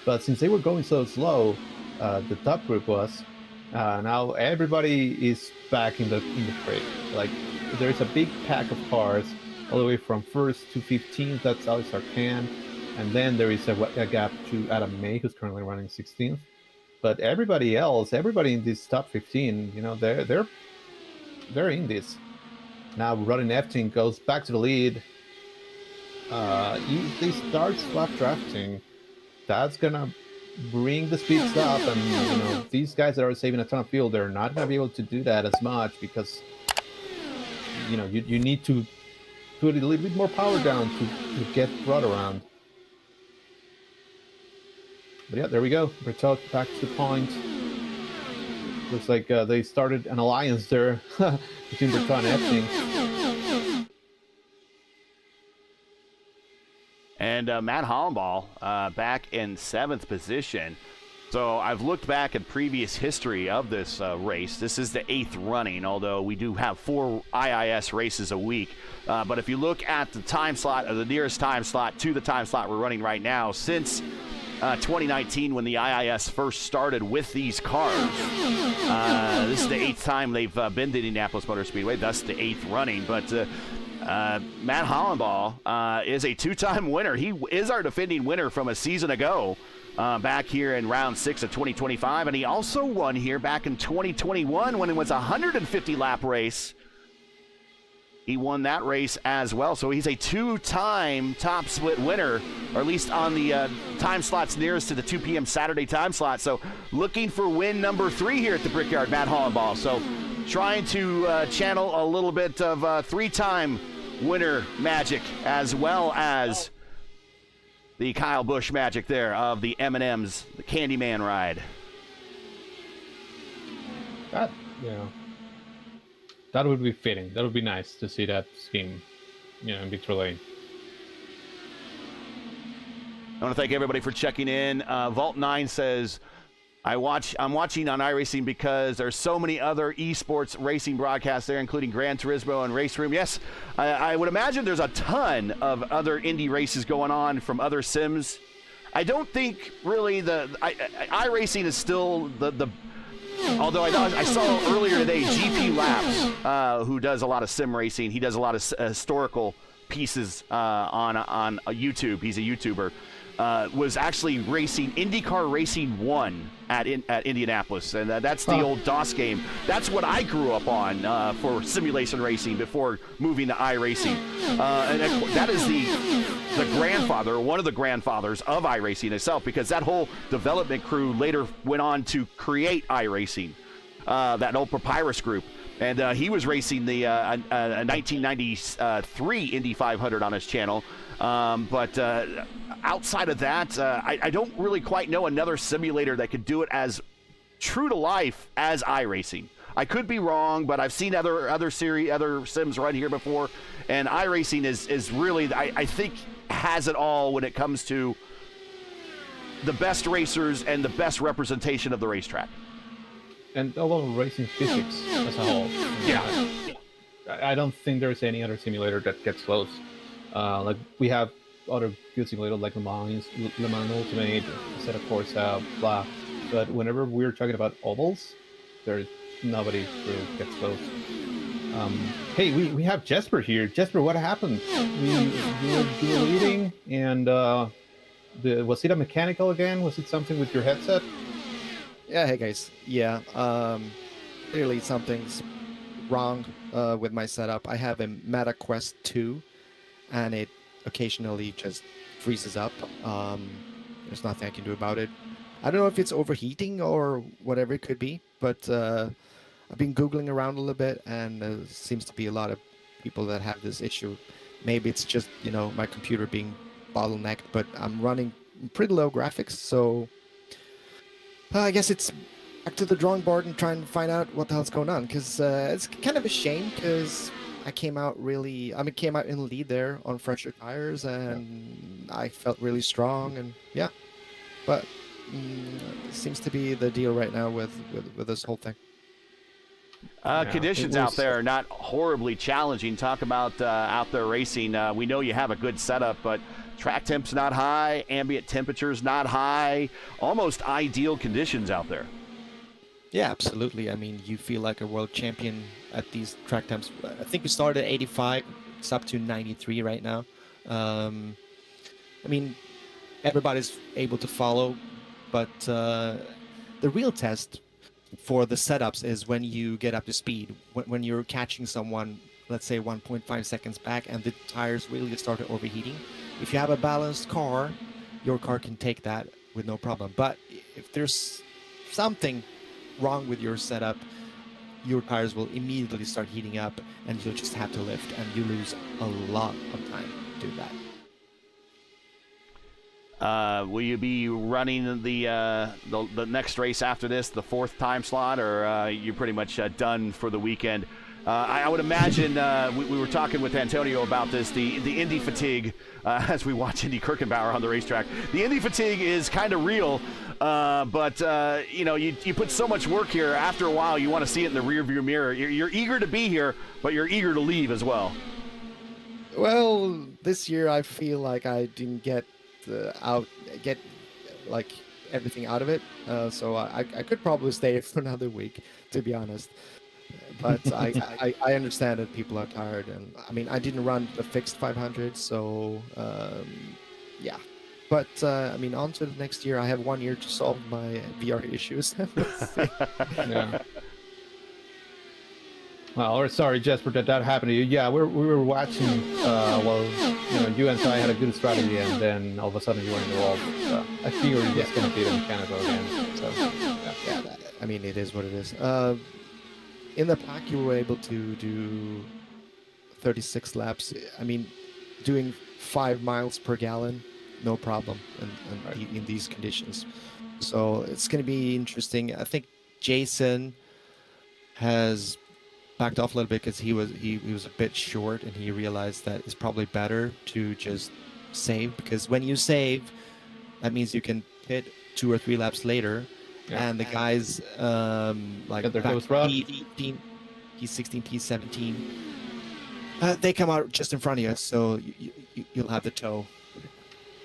But since they were going so slow, the top group was now everybody is back in the fray. Like there is a big pack of cars all the way from 1st to 15th. That's Alex Arcan, and then there is a gap to Adam May, who's currently running 16th. But everybody in this top 15, they're in this. Now Rodney Efting goes back to the lead. If they start swap drafting, that's gonna bring the speeds up, and these guys that are saving a ton of fuel, they're not gonna be able to do that as much because you need to put a little bit more power down to get brought around. But yeah, there we go. Bertot back to the point. Looks like they started an alliance there between Bertot and Efting. And Matt Hollenbaugh back in 7th position. So I've looked back at previous history of this race. This is the 8th running, although we do have 4 IIS races a week. But if you look at the time slot, or the nearest time slot to the time slot we're running right now, since 2019 when the IIS first started with these cars. This is the 8th time they've been to Indianapolis Motor Speedway, thus the 8th running. But Matt Hollenbaugh is a 2-time winner. He is our defending winner from a season ago back here in round 6 of 2025. And he also won here back in 2021 when it was a 150-lap race He won that race as well. So he's a 2-time top split winner, or at least on the time slots nearest to the 2 p.m. Saturday time slot. So looking for win number 3 here at the Brickyard, Matt Hollenbaugh. So trying to channel a little bit of 3-time winner magic, as well as the Kyle Busch magic there of the M&M's, the Candyman ride. That, that would be fitting. That would be nice to see that scheme, in victory lane. I want to thank everybody for checking in. Vault9 says, I'm watching on iRacing because there's so many other eSports racing broadcasts there, including Gran Turismo and Race Room. Yes, I would imagine there's a ton of other Indy races going on from other sims. I don't think really iRacing is still the although I saw earlier today GP Labs, who does a lot of sim racing. He does a lot of historical pieces on YouTube. He's a YouTuber. Was actually racing IndyCar Racing 1 at Indianapolis, and that's the old DOS game. That's what I grew up on for simulation racing before moving to iRacing. And that is the grandfather, one of the grandfathers of iRacing itself, because that whole development crew later went on to create iRacing, that old Papyrus group. And he was racing the 1993 Indy 500 on his channel. But outside of that, I don't really quite know another simulator that could do it as true to life as iRacing. I could be wrong, but I've seen other sims run here before, and iRacing is really, I think, has it all when it comes to the best racers and the best representation of the racetrack. And a lot of racing physics as a whole. Yeah. I don't think there's any other simulator that gets close. Like we have other good simulators like Le Mans Ultimate, Set of Corsa, blah. But whenever we're talking about ovals, there's nobody who gets close. Hey, we have Jesper here. Jesper, what happened? You were leading, and was it a mechanical again? Was it something with your headset? Yeah, hey guys. Yeah, clearly something's wrong with my setup. I have a Meta Quest 2, and it occasionally just freezes up. There's nothing I can do about it. I don't know if it's overheating or whatever it could be, but I've been Googling around a little bit, and there seems to be a lot of people that have this issue. Maybe it's just, my computer being bottlenecked, but I'm running pretty low graphics, so I guess it's back to the drawing board and trying to find out what the hell's going on, because it's kind of a shame, because I came out in the lead there on fresher tires, and I felt really strong, and yeah, but it seems to be the deal right now with this whole thing. Conditions out there are not horribly challenging. Talk about out there racing. We know you have a good setup, but track temp's not high, ambient temperature's not high, almost ideal conditions out there. Yeah, absolutely. I mean, you feel like a world champion at these track temps. I think we started at 85, it's up to 93 right now. I mean, everybody's able to follow, but the real test for the setups is when you get up to speed, when you're catching someone, let's say 1.5 seconds back, and the tires really started overheating. If you have a balanced car, your car can take that with no problem. But if there's something wrong with your setup, your tires will immediately start heating up, and you'll just have to lift, and you lose a lot of time to do that. Will you be running the next race after this, the 4th time slot, or you're pretty much done for the weekend? I would imagine we were talking with Antonio about this, the Indy fatigue, as we watch Indy Kirkenbauer on the racetrack. The Indy fatigue is kind of real, but you put so much work here. After a while, you want to see it in the rearview mirror. You're eager to be here, but you're eager to leave as well. Well, this year I feel like I didn't get like everything out of it, so I could probably stay for another week, to be honest. But I understand that people are tired, and I mean, I didn't run the fixed 500, so yeah. But I mean, on to the next year. I have 1 year to solve my VR issues. Yeah. Well, or sorry, Jesper, that happened to you. Yeah, we were watching. Well, you and I had a good strategy, and then all of a sudden you were in the wall. I figured you just gonna beat a mechanical again. So Yeah, I mean, it is what it is. In the pack, you were able to do 36 laps. I mean, doing 5 miles per gallon, no problem in these conditions. So it's going to be interesting. I think Jason has backed off a little bit because he was a bit short, and he realized that it's probably better to just save, because when you save, that means you can hit 2 or 3 laps later. Yeah. And the guys like there back goes Rod. P18, P16, P17, they come out just in front of you, so you'll have the tow.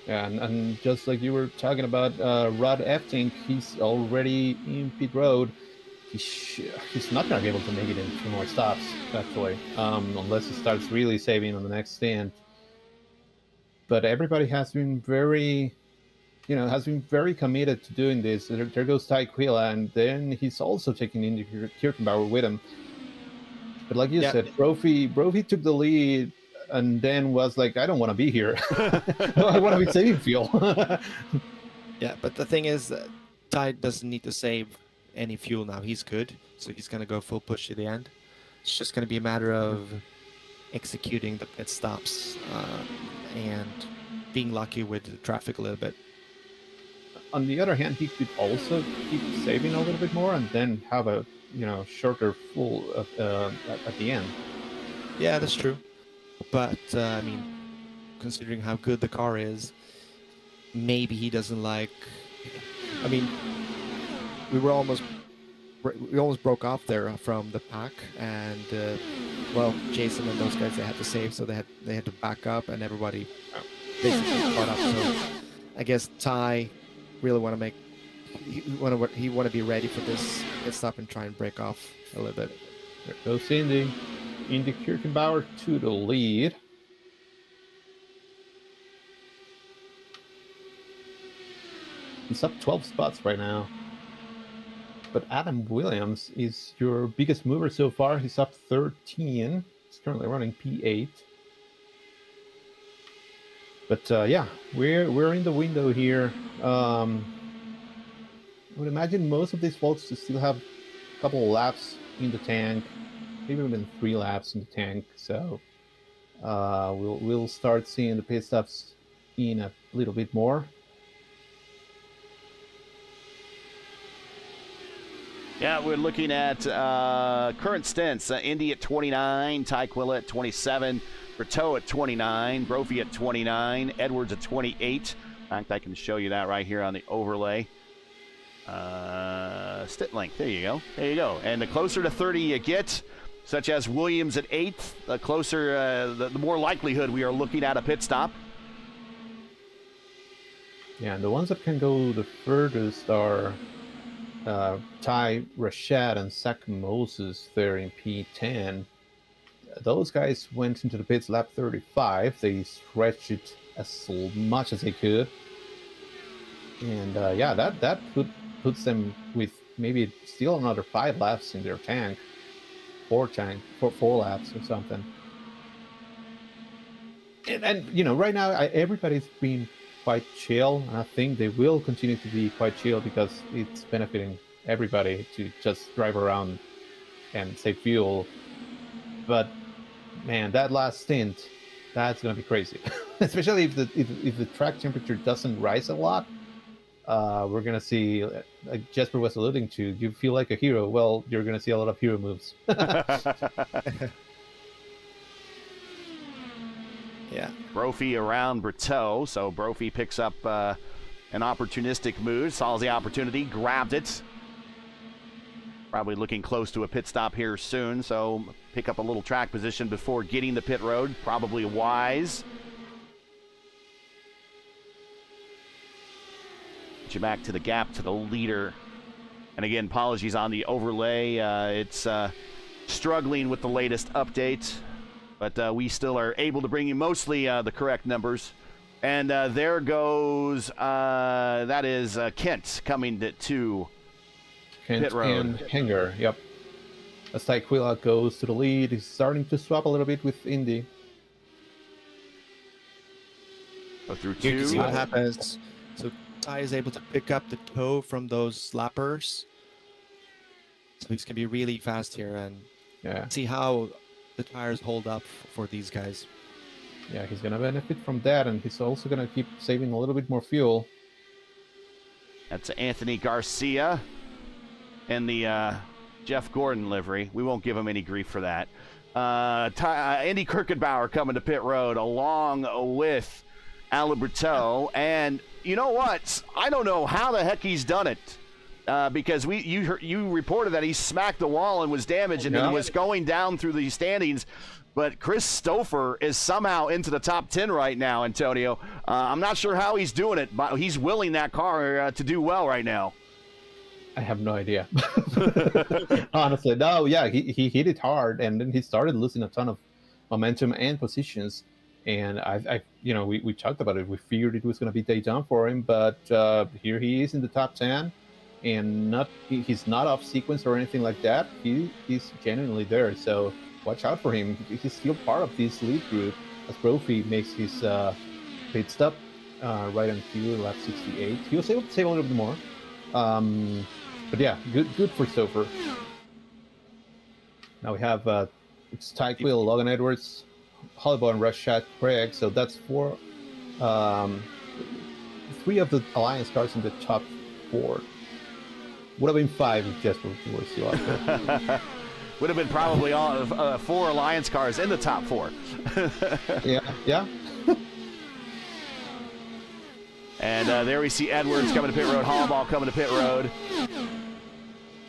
yeah, and just like you were talking about, Rod Efting, he's already in pit road. He's not gonna be able to make it in 2 more stops, actually, unless he starts really saving on the next stint. But everybody has been very committed to doing this. There goes Ty Quilla, and then he's also taking Indy Kirkenbauer with him. But like you said, Brophy took the lead, and then was like, I don't want to be here. I want to be saving fuel. Yeah, but the thing is, Ty doesn't need to save any fuel now. He's good, so he's gonna go full push to the end. It's just gonna be a matter of executing the pit stops and being lucky with the traffic a little bit. On the other hand, he could also keep saving a little bit more and then have a shorter full at the end. Yeah, that's true. But I mean, considering how good the car is, maybe he doesn't like. I mean, we almost broke off there from the pack, and well, Jason and those guys, they had to save, so they had to back up, and everybody basically caught up. So I guess Ty really want to make he want to be ready for this pit stop and try and break off a little bit. There goes Indy Kirkenbauer to the lead. He's up 12 spots right now. But Adam Williams is your biggest mover so far. He's up 13. He's currently running P8. But yeah, we're in the window here. I would imagine most of these folks still have a couple of laps in the tank, maybe even 3 laps in the tank. So we'll start seeing the pit stops in a little bit more. Yeah, we're looking at current stints. Indy at 29, Ty Quilla at 27, Berteau at 29, Brophy at 29, Edwards at 28. In fact, I can show you that right here on the overlay. Stint length, there you go. There you go. And the closer to 30 you get, such as Williams at 8th, the closer, the more likelihood we are looking at a pit stop. Yeah, and the ones that can go the furthest are Ty Rashad and Zach Moses there in P10. Those guys went into the pits lap 35. They stretched it as much as they could. And yeah, that puts them with maybe still another 5 laps in their tank. 4 laps or something. And right now, everybody's been quite chill, and I think they will continue to be quite chill because it's benefiting everybody to just drive around and save fuel. But man, that last stint, that's gonna be crazy. Especially if the track temperature doesn't rise a lot. We're gonna see, like Jesper was alluding to, you feel like a hero. Well, you're gonna see a lot of hero moves. Yeah. Brophy around Berteau, so Brophy picks up an opportunistic move, saw the opportunity, grabbed it. Probably looking close to a pit stop here soon, so pick up a little track position before getting the pit road, probably wise. Get you back to the gap to the leader. And again, apologies on the overlay. It's struggling with the latest update. But we still are able to bring you mostly the correct numbers. And there goes, that is Kent coming to Kent pit road. and Hanger, yep. As Tyquilla goes to the lead, he's starting to swap a little bit with Indy. Go through Here you can see two. what happens. So Ty is able to pick up the toe from those lappers. So he's going to be really fast here and Yeah, see how the tires hold up for these guys. yeah, he's gonna benefit from that, and he's also gonna keep saving a little bit more fuel. That's Anthony Garcia in the Jeff Gordon livery. We won't give him any grief for that. Andy Kirkenbauer coming to pit road along with Alaberto. And you know what? I don't know how the heck he's done it. Because you reported that he smacked the wall and was damaged and then was going down through the standings. But Chris Stouffer is somehow into the top 10 right now, Antonio. I'm not sure how he's doing it, but he's willing that car to do well right now. I have no idea. Honestly, no, yeah, he hit it hard, and then he started losing a ton of momentum and positions. And we talked about it. We figured it was going to be day down for him, but here he is in the top 10, and he's not off sequence or anything like that. He's genuinely there. So watch out for him. He's still part of this lead group as Brophy makes his pit stop right on fuel lap 68. He was able to save a little bit more. But yeah, good for Stouffer. Now we have it's Tyquilla, Logan Edwards, Hollywood, and Rashad Craig. So that's three of the Alliance cars in the top 4. Would have been 5 if Jesper was still out there. Would have been probably all 4 Alliance cars in the top 4. Yeah. And there we see Edwards coming to pit road, Hallball coming to pit road.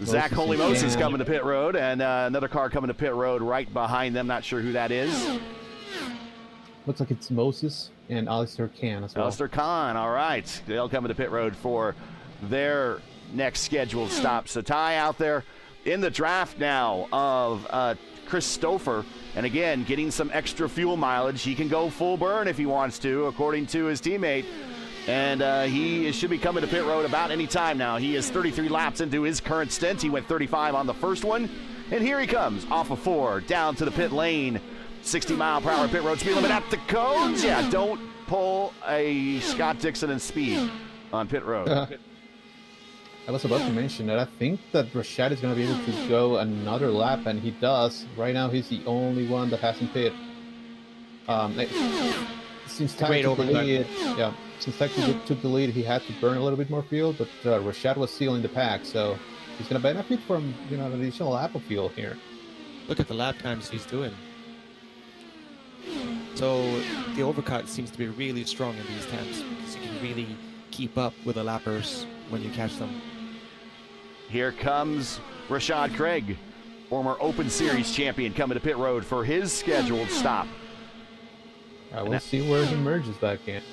Zach Holimosis coming to pit road, and another car coming to pit road right behind them. Not sure who that is. Looks like it's Moses and Alistair Kahn as well. Alistair Kahn, all right. They'll come to pit road for their next scheduled stop. So Ty out there in the draft now of Chris Stouffer. And again, getting some extra fuel mileage. He can go full burn if he wants to, according to his teammate. And he should be coming to pit road about any time now. He is 33 laps into his current stint. He went 35 on the first one. And here he comes off of 4 down to the pit lane. 60-mile-per-hour pit road speed limit at the cones. Yeah, don't pull a Scott Dixon and speed on pit road. I was about to mention that I think that Rashad is going to be able to go another lap, and he does. Right now, he's the only one that hasn't pit. Since Ty took the lead, since Ty took the lead, he had to burn a little bit more fuel, but Rashad was still in the pack, so he's going to benefit from an additional lap of fuel here. Look at the lap times he's doing. So the overcut seems to be really strong in these temps because you can really keep up with the lappers when you catch them. Here comes Rashad Craig, former Open Series champion, coming to pit road for his scheduled stop. We'll see where he merges back in.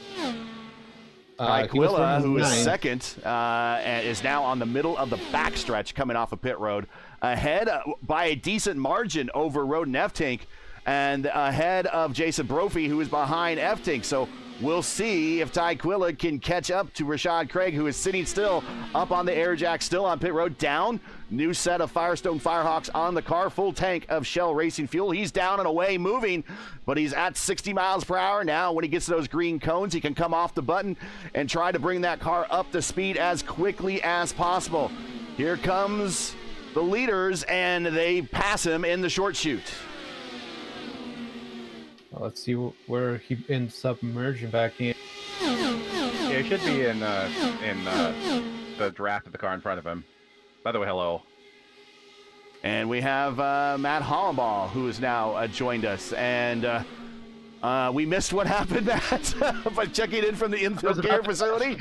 Tyquilla, who is second, and is now on the middle of the backstretch coming off of pit road, ahead by a decent margin over Roden F-Tank, and ahead of Jason Brophy, who is behind F-Tank. So we'll see if Tyquilla can catch up to Rashad Craig, who is sitting still up on the air jack, still on pit road, down. New set of Firestone Firehawks on the car, full tank of Shell Racing fuel. He's down and away, moving, but he's at 60 miles per hour now. When he gets to those green cones, he can come off the button and try to bring that car up to speed as quickly as possible. Here comes the leaders, and they pass him in the short chute. Let's see where he ends up merging back in. Yeah, he should be in the draft of the car in front of him. By the way, hello. And we have Matt Hollenbaugh, who has now joined us. And we missed what happened, Matt, by checking in from the infield gear facility.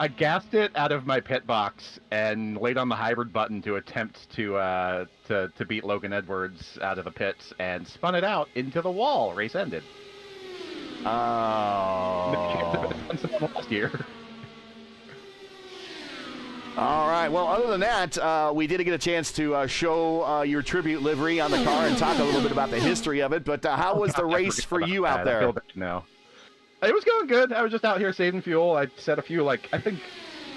I gassed it out of my pit box and laid on the hybrid button to attempt to beat Logan Edwards out of the pits and spun it out into the wall. Race ended. Oh. Last year. All right. Well, other than that, we did get a chance to show your tribute livery on the car and talk a little bit about the history of it. But how was the race for you out there? No. It was going good. I was just out here saving fuel. I set a few, I think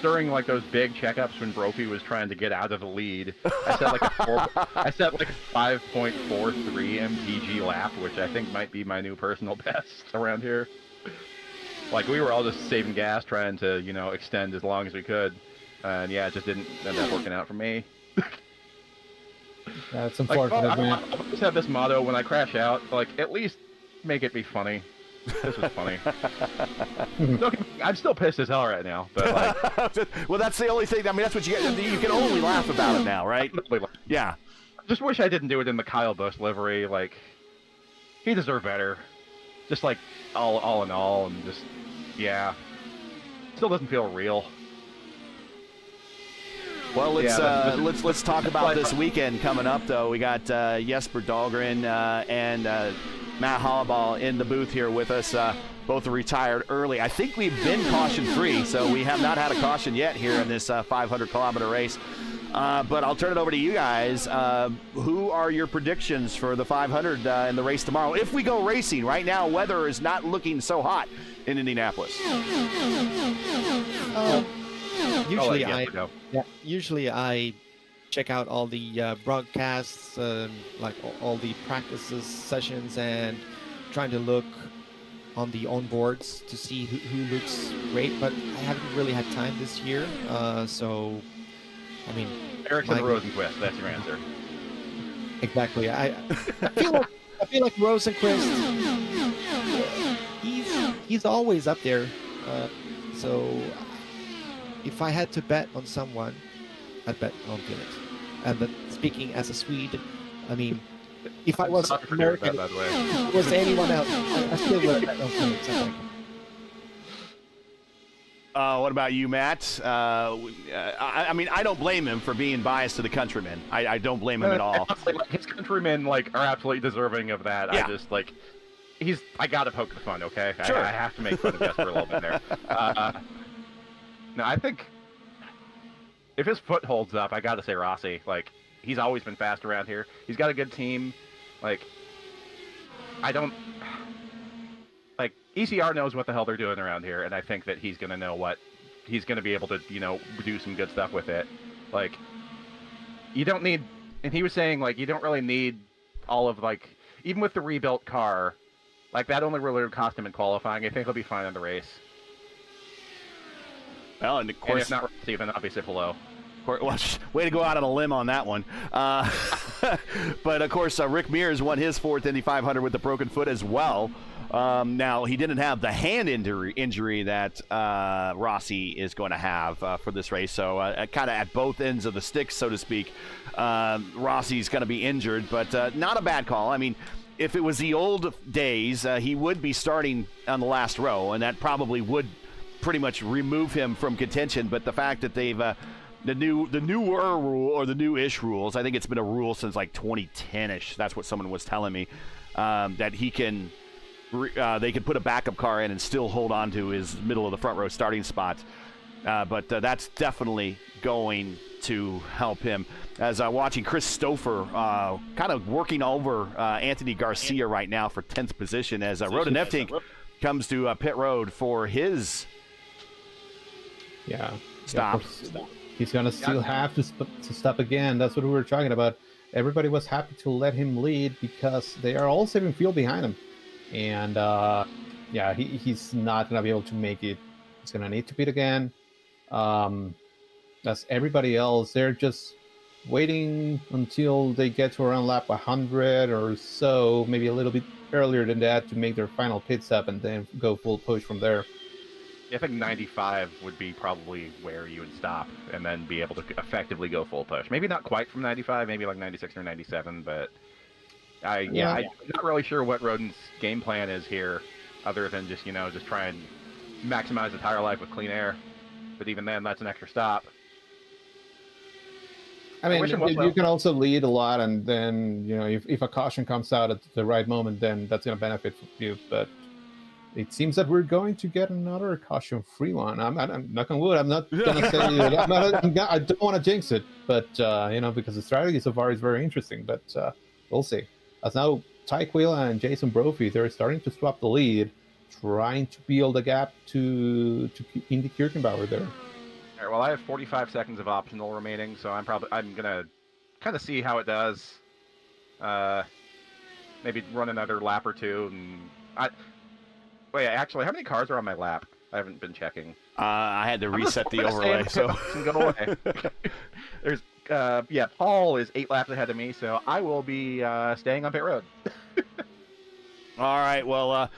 during like those big checkups when Brophy was trying to get out of the lead. I set like a 5.43 mpg lap, which I think might be my new personal best around here. Like we were all just saving gas, trying to extend as long as we could, and yeah, it just didn't end up working out for me. That's unfortunate, man. I just have this motto when I crash out, like at least make it be funny. This was funny. I'm still pissed as hell right now, but like, well, that's the only thing. I mean, that's what you get. You can only laugh about it now, right? Yeah. I just wish I didn't do it in the Kyle Busch livery. Like, he deserved better. Just like all in all, and just still doesn't feel real. Well, let's talk about this weekend coming up, though. We got Jesper Dahlgren and Matt Hollaball in the booth here with us. Both are retired early. I think we've been caution-free, so we have not had a caution yet here in this 500-kilometer race. But I'll turn it over to you guys. Who are your predictions for the 500 in the race tomorrow? If we go racing, right now weather is not looking so hot in Indianapolis. Usually I check out all the broadcasts, like all the practices sessions, and trying to look on the onboards to see who looks great. But I haven't really had time this year, so I mean, Ericsson Rosenquist. That's your answer. Exactly. I feel like Rosenquist. He's always up there. So if I had to bet on someone, I'd bet on Phoenix. And but speaking as a Swede, I mean, if I was American, if it was anyone else, I still would bet on Phoenix, I think. What about you, Matt? I mean, I don't blame him for being biased to the countrymen. I don't blame him at all. His countrymen are absolutely deserving of that. Yeah. I just I gotta poke the fun, okay? Sure. I have to make fun of Jesper a little bit there. No, I think if his foot holds up, I gotta say Rossi. Like, he's always been fast around here. He's got a good team. ECR knows what the hell they're doing around here, and I think that he's gonna know what he's gonna be able to, do some good stuff with it. Like, you don't need, and he was saying, you don't really need all of, even with the rebuilt car, that only really would cost him in qualifying. I think he'll be fine in the race. Well, and of course, and if not Rossi, then obviously below. Well, way to go out on a limb on that one. But of course, Rick Mears won his fourth Indy 500 with a broken foot as well. Now, he didn't have the hand injury that Rossi is going to have for this race. So kind of at both ends of the stick, so to speak, Rossi's going to be injured, but not a bad call. I mean, if it was the old days, he would be starting on the last row, and that probably would pretty much remove him from contention. But the fact that they've the newer rule, or the new-ish rules, I think it's been a rule since 2010-ish. That's what someone was telling me, that he can. They could put a backup car in and still hold on to his middle of the front row starting spot. But that's definitely going to help him. As watching Chris Stouffer kind of working over Anthony Garcia right now for 10th position as Rhoda Neftink comes to pit road for his stop. He's going to still have to stop again. That's what we were talking about. Everybody was happy to let him lead because they are all saving fuel behind him. And he's not going to be able to make it. He's going to need to pit again. That's everybody else. They're just waiting until they get to around lap 100 or so, maybe a little bit earlier than that, to make their final pit stop and then go full push from there. I think 95 would be probably where you would stop and then be able to effectively go full push. Maybe not quite from 95, maybe 96 or 97, but I'm not really sure what Roden's game plan is here, other than just try and maximize the tire life with clean air. But even then, that's an extra stop. I mean, you can also lead a lot, and then if a caution comes out at the right moment, then that's going to benefit you. But it seems that we're going to get another caution-free one. I'm knock on wood. I'm not going to say I don't want to jinx it, but because the strategy so far is very interesting. But we'll see. As now, Ty Quilla and Jason Brophy, they're starting to swap the lead, trying to build a gap to Indy Kirkenbauer there. All right, well, I have 45 seconds of optional remaining, so I'm gonna kind of see how it does. Maybe run another lap or two, and wait. Actually, how many cars are on my lap? I haven't been checking. I had to reset the overlay, so go away. There's Paul is 8 laps ahead of me, so I will be staying on pit road. all right. Well,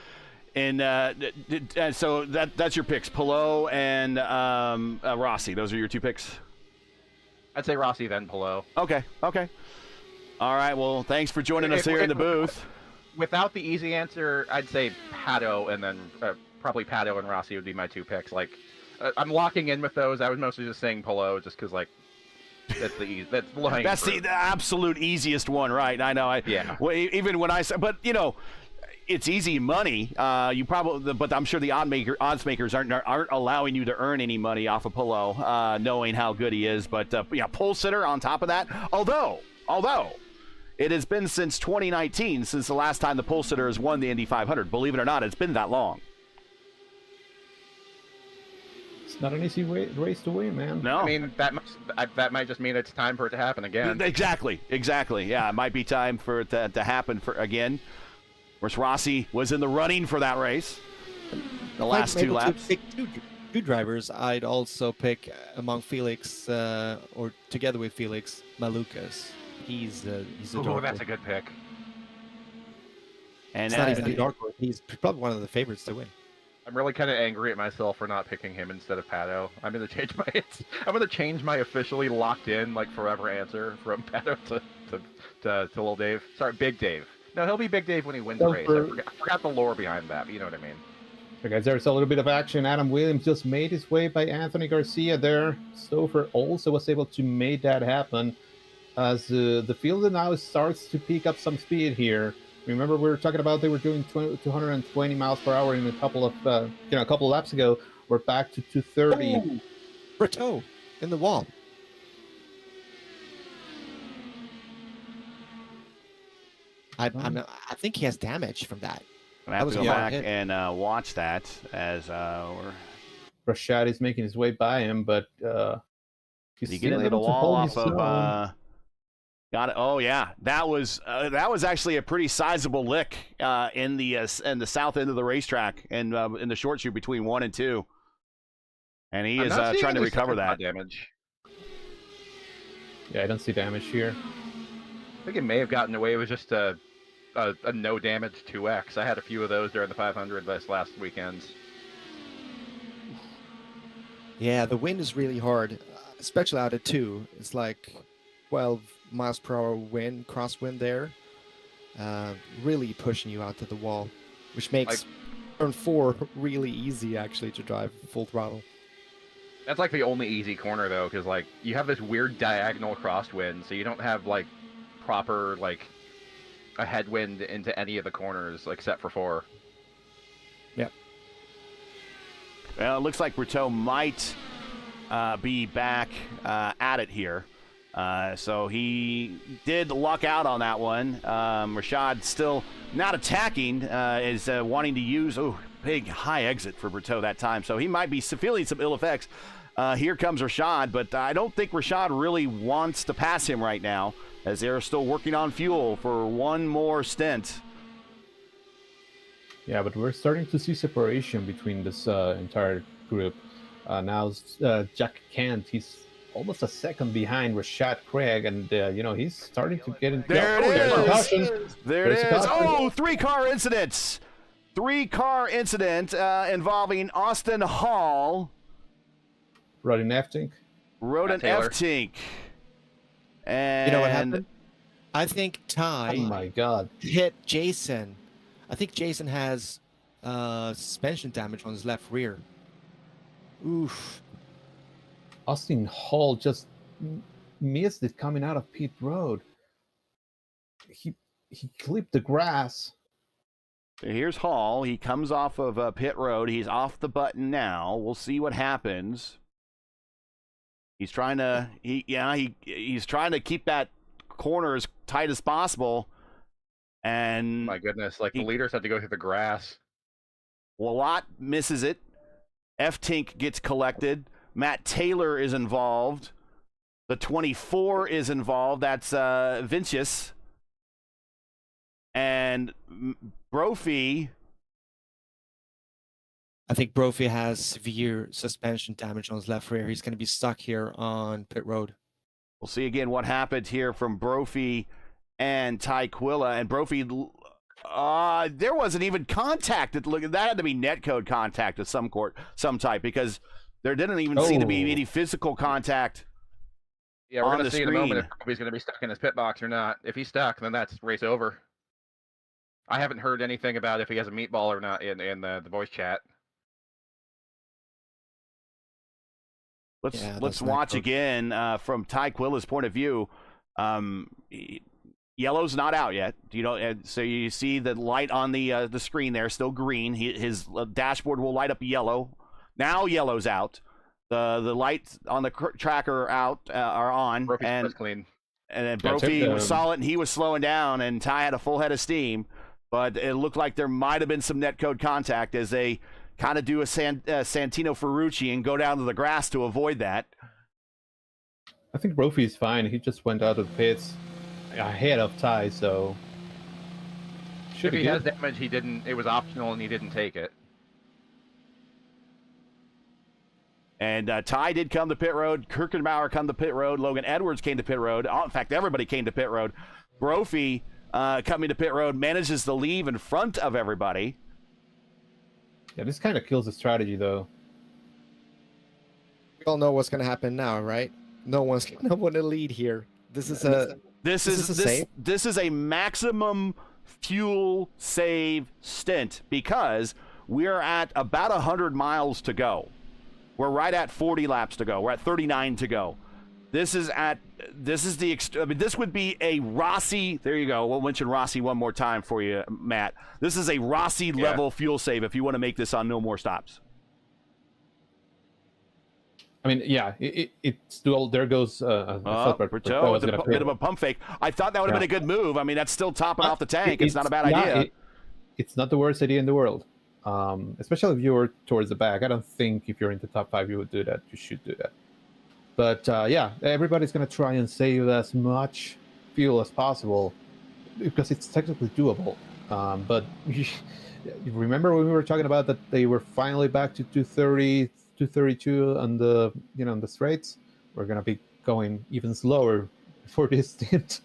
so that's your picks, Pelot and Rossi. Those are your 2 picks. I'd say Rossi then Pelot. Okay. All right. Well, thanks for joining us here in the booth. Without the easy answer, I'd say Pato, and then probably Pato and Rossi would be my 2 picks. Like, I'm locking in with those. I was mostly just saying Pelot, just because that's the easy. That's low hanging fruit. The absolute easiest one, right? I know. Yeah. Well, even when I said, but it's easy money. You probably, but I'm sure the odds makers aren't allowing you to earn any money off of Pelot, knowing how good he is. But pole sitter on top of that. Although it has been since 2019 since the last time the pole sitter has won the Indy 500. Believe it or not, it's been that long. It's not an easy race to win, man. No, I mean that might just mean it's time for it to happen again. Exactly. Yeah, it might be time for it to happen again. Of course, Rossi was in the running for that race. The last 2 laps. To pick two drivers, I'd also pick among Felix or together with Felix Malukas. He's a dark horse. That's a good pick. And It's not even a dark horse. He's probably one of the favorites to win. I'm really kind of angry at myself for not picking him instead of Pato. I'm gonna change my officially locked in forever answer from Pato to Little Dave. Sorry, Big Dave. No, he'll be Big Dave when he wins the race. I forgot the lore behind that, but you know what I mean. So guys, there's a little bit of action. Adam Williams just made his way by Anthony Garcia there. Stouffer also was able to make that happen as the field now starts to pick up some speed here. Remember, we were talking about they were doing 220 miles per hour in a couple of laps ago. We're back to 230. Oh, Brito in the wall. I think he has damage from that. I have to go back and watch that as Rashad is making his way by him, but he's getting into the wall off of. Got it. Oh yeah, that was actually a pretty sizable lick in the south end of the racetrack and in the short chute between 1 and 2, and he is trying to recover that damage. Yeah, I don't see damage here. I think it may have gotten away with just a no damage 2X. I had a few of those during the 500 this last weekend. Yeah, the wind is really hard, especially out of 2. It's like 12 miles per hour wind, crosswind there, really pushing you out to the wall, which makes turn 4 really easy actually to drive full throttle. That's the only easy corner though, because you have this weird diagonal crosswind, so you don't have proper a headwind into any of the corners except for 4. Yep. Well, it looks like Brito might be back at it here. So he did luck out on that one. Rashad still not attacking, is wanting to use, big high exit for Brito that time. So he might be feeling some ill effects. Here comes Rashad, but I don't think Rashad really wants to pass him right now, as they're still working on fuel for one more stint. Yeah, but we're starting to see separation between this entire group. Now Jack Kent, he's almost a second behind Rashad Craig, and he's starting to get into. There it is. There it is. Oh, 3-car incidents. 3-car incident involving Austin Hall. Rodin Eftink. And you know what happened? I think Ty. Oh my God! Hit Jason. I think Jason has suspension damage on his left rear. Oof. Austin Hall just missed it coming out of pit road. He clipped the grass. Here's Hall. He comes off of pit road. He's off the button now. We'll see what happens. He's trying to he's trying to keep that corner as tight as possible. And my goodness, the leaders had to go through the grass. Walat misses it. Eftink gets collected. Matt Taylor is involved. The 24 is involved. That's Vincius. And Brophy. I think Brophy has severe suspension damage on his left rear. He's going to be stuck here on pit road. We'll see again what happened here from Brophy and Ty Quilla. And Brophy, there wasn't even contact. That had to be netcode contact of some type, because there didn't even seem to be any physical contact. Yeah, we're on going the to see in a moment screen. if he's going to be stuck in his pit box or not. If he's stuck, then that's race over. I haven't heard anything about if he has a meatball or not in the voice chat. Let's watch again from Ty Quilla's point of view. Yellow's not out yet. So you see the light on the screen there, still green. His dashboard will light up yellow. Now yellow's out. The lights on the tracker are on. Brophy's clean. And then Brophy was solid, and he was slowing down, and Ty had a full head of steam. But it looked like there might have been some netcode contact as they kind of do a Santino Ferrucci and go down to the grass to avoid that. I think Brophy's fine. He just went out of the pits ahead of Ty, so if he has damage, he didn't. It was optional, and he didn't take it. And Ty did come to pit road. Kirkenbauer come to pit road. Logan Edwards came to pit road. In fact, everybody came to pit road. Brophy coming to pit road manages to leave in front of everybody. Yeah, this kind of kills the strategy, though. We all know what's going to happen now, right? No one's going to want to lead here. This is a maximum fuel save stint, because we're at about 100 miles to go. We're right at 40 laps to go. We're at 39 to go. This would be a Rossi. There you go. We'll mention Rossi one more time for you, Matt. This is a Rossi level fuel save if you want to make this on no more stops. I mean, yeah, it's dual. There goes Berto with a bit of a pump fake. I thought that would have been a good move. I mean, that's still topping off the tank. It's not a bad idea. It's not the worst idea in the world, especially if you're towards the back. I don't think if you're in the top 5 you would do that. You should do that. But yeah, everybody's going to try and save as much fuel as possible because it's technically doable. But remember when we were talking about that they were finally back to 230, 232 on the on the straights? We're going to be going even slower for this stint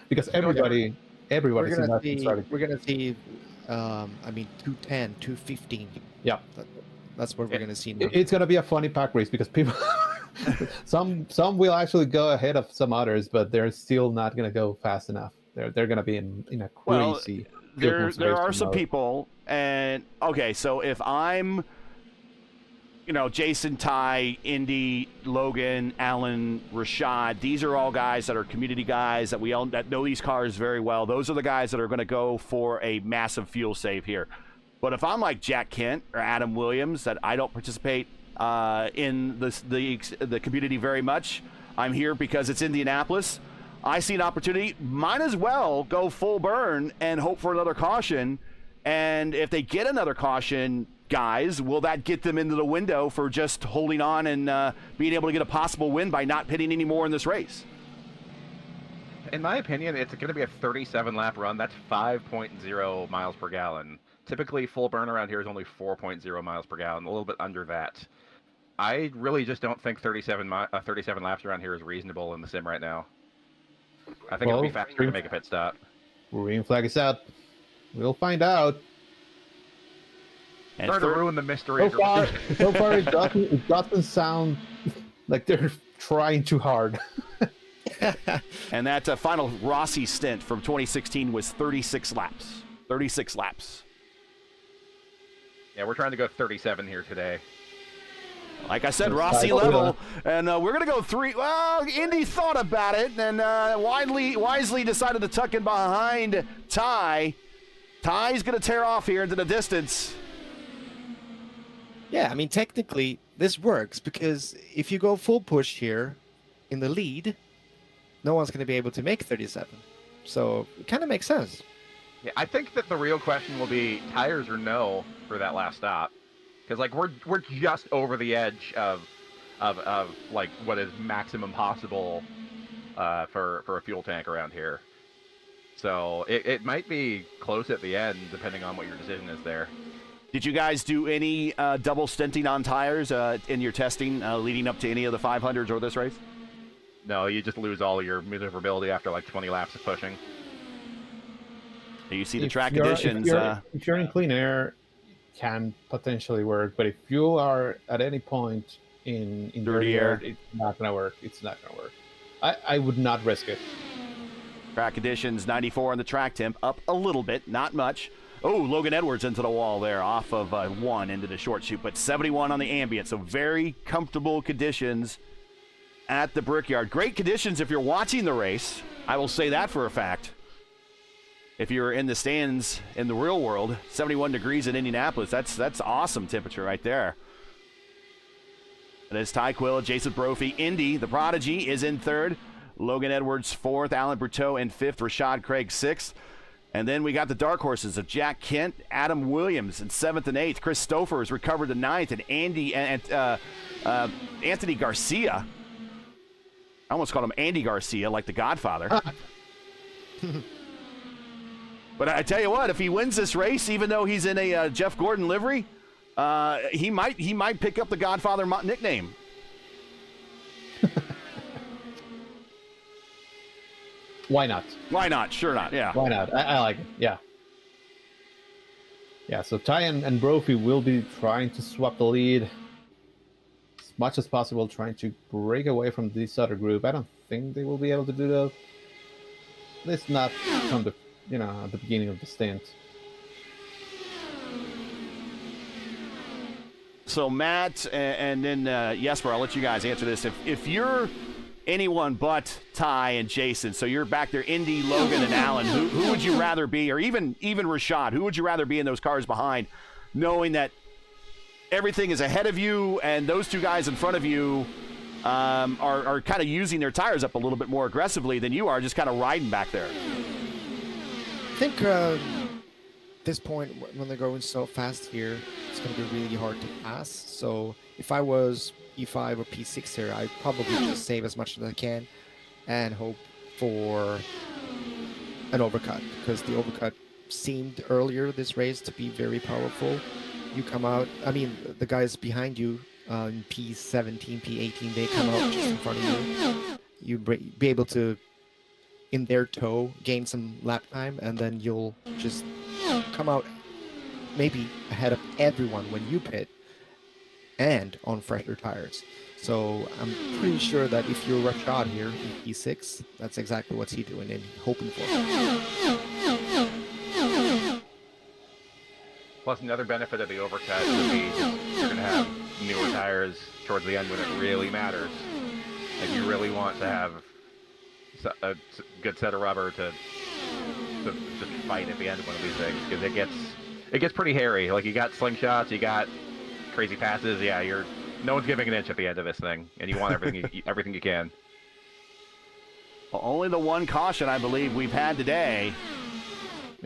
because everybody's in that starting. We're going to see, 210, 215. Yeah. That's what we're going to see now. It's going to be a funny pack race because people... some will actually go ahead of some others, but they're still not going to go fast enough. They're going to be in a crazy. There are some people, and okay, so if I'm, Jason, Ty, Indy, Logan, Alan, Rashad, these are all guys that are community guys that know these cars very well. Those are the guys that are going to go for a massive fuel save here. But if I'm like Jack Kent or Adam Williams, that I don't participate in the community very much. I'm here because it's Indianapolis. I see an opportunity. Might as well go full burn and hope for another caution. And if they get another caution, guys, will that get them into the window for just holding on and being able to get a possible win by not pitting any more in this race? In my opinion, it's going to be a 37-lap run. That's 5.0 miles per gallon. Typically, full burn around here is only 4.0 miles per gallon, a little bit under that. I really just don't think 37 laps around here is reasonable in the sim right now. I think it'll be faster to make a pit stop. Green flag is out. We'll find out. And to ruin the mystery. So far it doesn't sound like they're trying too hard. And that final Rossi stint from 2016 was 36 laps. 36 laps. Yeah, we're trying to go 37 here today. Like I said, Rossi level, and we're going to go 3. Well, Indy thought about it, and wisely decided to tuck in behind Ty. Ty's going to tear off here into the distance. Yeah, I mean, technically, this works, because if you go full push here in the lead, no one's going to be able to make 37. So it kind of makes sense. Yeah, I think that the real question will be tires or no for that last stop. Because, we're just over the edge of of like what is maximum possible for a fuel tank around here. So it might be close at the end, depending on what your decision is there. Did you guys do any double stinting on tires in your testing leading up to any of the 500s or this race? No, you just lose all your maneuverability after like 20 laps of pushing. You see the track conditions. If you're in clean air, it can potentially work, but if you are at any point in dirty air, it's not going to work. It's not going to work. I would not risk it. Track conditions, 94 on the track temp, up a little bit, not much. Oh, Logan Edwards into the wall there, off of 1 into the short chute, but 71 on the ambient, so very comfortable conditions at the Brickyard. Great conditions if you're watching the race. I will say that for a fact. If you're in the stands in the real world, 71 degrees in Indianapolis, that's awesome temperature right there. It is Ty Quill, Jason Brophy. Indy, the Prodigy, is in 3rd. Logan Edwards 4th, Alan Berteau in 5th, Rashad Craig 6th. And then we got the dark horses of Jack Kent, Adam Williams in 7th and 8th. Chris Stouffer has recovered to 9th, and Anthony Garcia. I almost called him Andy Garcia, like the Godfather. But I tell you what, if he wins this race, even though he's in a Jeff Gordon livery, he might pick up the Godfather nickname. Why not? Why not? Sure not. Yeah. Why not? I like it. Yeah. Yeah. So Ty and Brophy will be trying to swap the lead as much as possible, trying to break away from this other group. I don't think they will be able to do that. At least not from the at the beginning of the stint. So Matt and then Jesper, I'll let you guys answer this. If you're anyone but Ty and Jason, so you're back there, Indy, Logan, and Alan, who would you rather be, or even Rashad, who would you rather be in those cars behind, knowing that everything is ahead of you and those two guys in front of you are kind of using their tires up a little bit more aggressively than you are, just kind of riding back there? I think this point, when they're going so fast here, it's going to be really hard to pass. So if I was P5 or P6 here, I'd probably just save as much as I can and hope for an overcut, because the overcut seemed earlier this race to be very powerful. You come out, I mean, the guys behind you in P17, P18, they come out just in front of you. You'd be able to, in their tow, gain some lap time, and then you'll just come out maybe ahead of everyone when you pit and on fresher tires. So I'm pretty sure that if you're Rashad here in P6, that's exactly what he's doing and hoping for. Plus, another benefit of the overcut would be you're going to have newer tires towards the end when it really matters. If you really want to have a good set of rubber to just fight at the end of one of these things, because it gets pretty hairy. Like, you got slingshots, you got crazy passes. Yeah, no one's giving an inch at the end of this thing, and you want everything you can. Well, only the one caution I believe we've had today.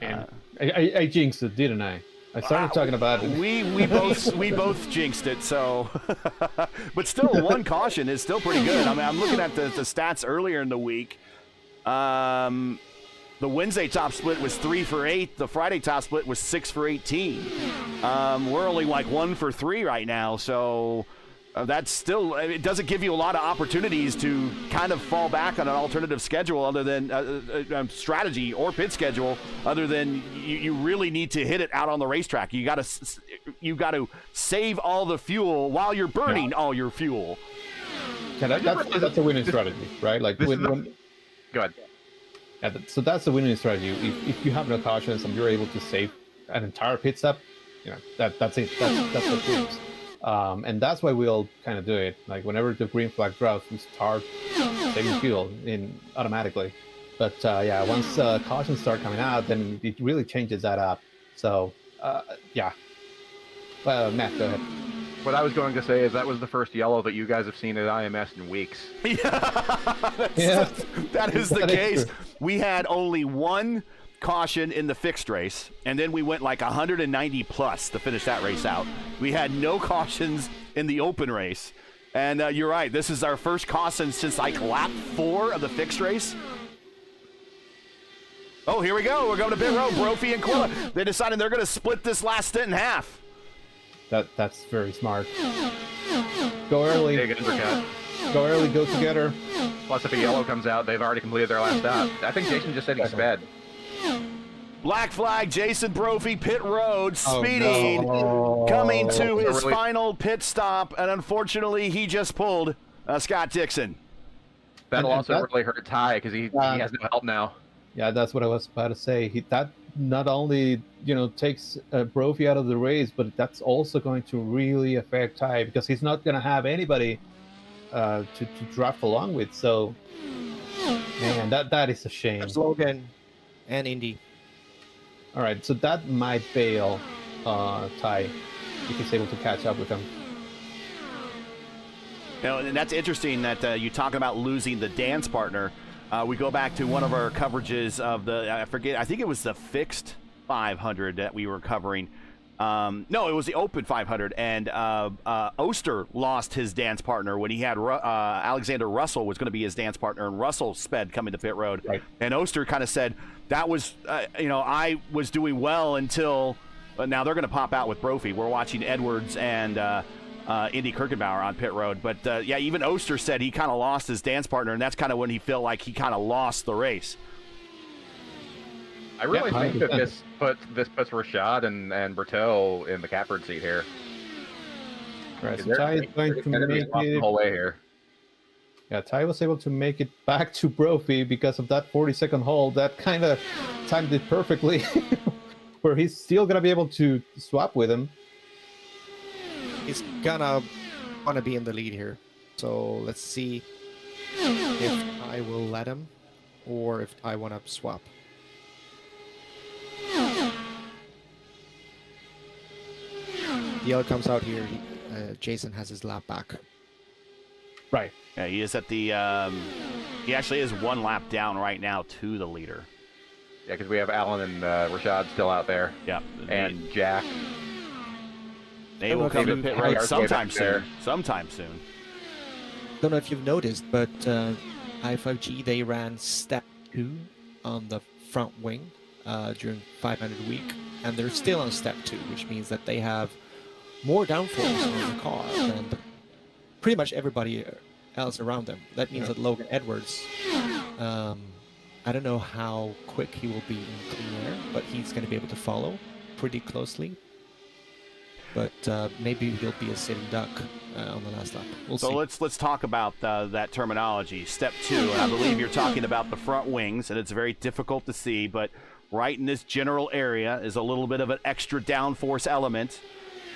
Man, I jinxed it, didn't I? I started talking about it. We both jinxed it. So, but still, one caution is still pretty good. I mean, I'm looking at the stats earlier in the week. The Wednesday top split was 3 for 8. The Friday top split was 6 for 18. We're only like 1 for 3 right now. So that's still, it doesn't give you a lot of opportunities to kind of fall back on an alternative schedule other than strategy or pit schedule, other than you really need to hit it out on the racetrack. You got to save all the fuel while you're burning all your fuel. Yeah, that's a winning strategy, right? Like go ahead. Yeah, so that's the winning strategy. If you have no cautions and you're able to save an entire pit stop, that's it. That's what wins. And that's why we'll kind of do it. Like, whenever the green flag drops, we start saving fuel automatically. But yeah, once cautions start coming out, then it really changes that up. So yeah. Well, Matt, go ahead. What I was going to say is that was the first yellow that you guys have seen at IMS in weeks. Yeah, that is the case. We had only one caution in the fixed race, and then we went like 190 plus to finish that race out. We had no cautions in the open race, And you're right. This is our first caution since like lap 4 of the fixed race. Oh, here we go. We're going to pit road. Brophy and Quilla. They decided they're going to split this last stint in half. That's very smart. Go early. Big undercut. Go early. Go together. Plus, if a yellow comes out, they've already completed their last stop. I think Jason just said he sped. Black flag, Jason Brophy, pit road, Oh, speeding, no. coming to his Really- final pit stop, and unfortunately, he just pulled Scott Dixon. That'll And also that- really hurt Ty because he has no help now. Yeah, that's what I was about to say. That not only takes Brophy out of the race, but that's also going to really affect Ty because he's not going to have anybody to draft along with. So, man, that is a shame. There's Logan and Indy. All right, so that might bail Ty if he's able to catch up with him. And that's interesting that you talk about losing the dance partner. We go back to one of our coverages of I think it was the fixed 500 that we were covering. No, it was the open 500, and Oster lost his dance partner when he had Alexander Russell was going to be his dance partner, and Russell sped coming to pit road. Right. And Oster kind of said, that was, I was doing well until, now they're going to pop out with Brophy. We're watching Edwards and Indy Kirkenbauer on pit road. But, yeah, even Oster said he kind of lost his dance partner, and that's kind of when he felt like he kind of lost the race. I really Yeah, think that 100%. this puts Rashad and Bertel in the catbird seat here. All right, so They're Ty is going to gonna be make lost the it. whole way here. Yeah, Ty was able to make it back to Brophy because of that 40-second hold. That kind of timed it perfectly, where he's still gonna be able to swap with him. He's gonna want to be in the lead here. So let's see if I will let him or if I want to swap. The yellow comes out here. Jason has his lap back. Right. Yeah, he is at the, he actually is one lap down right now to the leader. Yeah, because we have Alan and Rashad still out there. Yeah. And Jack. They will come to pit Hey, road our sometime way back there. soon. Sometime soon. Don't know if you've noticed, but I5G, they ran step 2 on the front wing during 500 week, and they're still on step 2, which means that they have more downforce on the car than pretty much everybody else around them. That means that Logan Edwards, I don't know how quick he will be in clean air, but he's going to be able to follow pretty closely. But maybe he'll be a sitting duck on the last lap. We'll So see. let's talk about that terminology. Step 2, and I believe you're talking about the front wings, and it's very difficult to see, but right in this general area is a little bit of an extra downforce element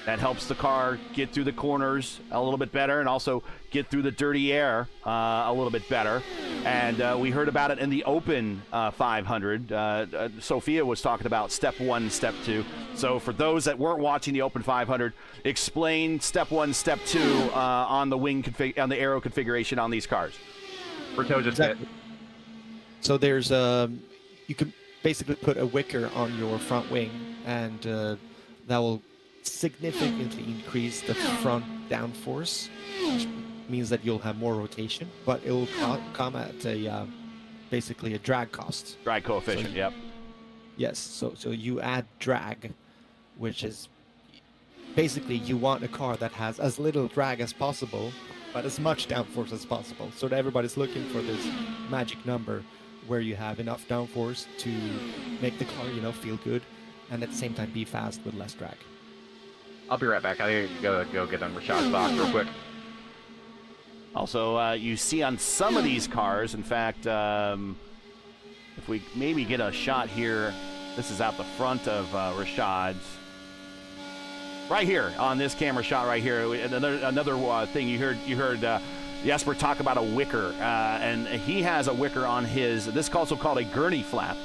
that helps the car get through the corners a little bit better and also get through the dirty air a little bit better. And we heard about it in the Open 500. Sophia was talking about step 1, step 2. So for those that weren't watching the Open 500, explain step 1, step 2 on the wing on the aero configuration on these cars. Bertel just hit. So there's you can basically put a wicker on your front wing, and that will significantly increase the front downforce, which means that you'll have more rotation, but it will come at a basically a drag cost. Drag coefficient, So- yep. Yes, so you add drag, which is basically you want a car that has as little drag as possible, but as much downforce as possible. So that everybody's looking for this magic number where you have enough downforce to make the car, feel good, and at the same time be fast with less drag. I'll be right back. I gotta go get on Rashad's box real quick. Also, you see on some of these cars, in fact, if we maybe get a shot here, this is out the front of Rashad's. Right here on this camera shot right here. Another thing you heard Jesper talk about a wicker, and he has a wicker on his. This is also called a gurney flap,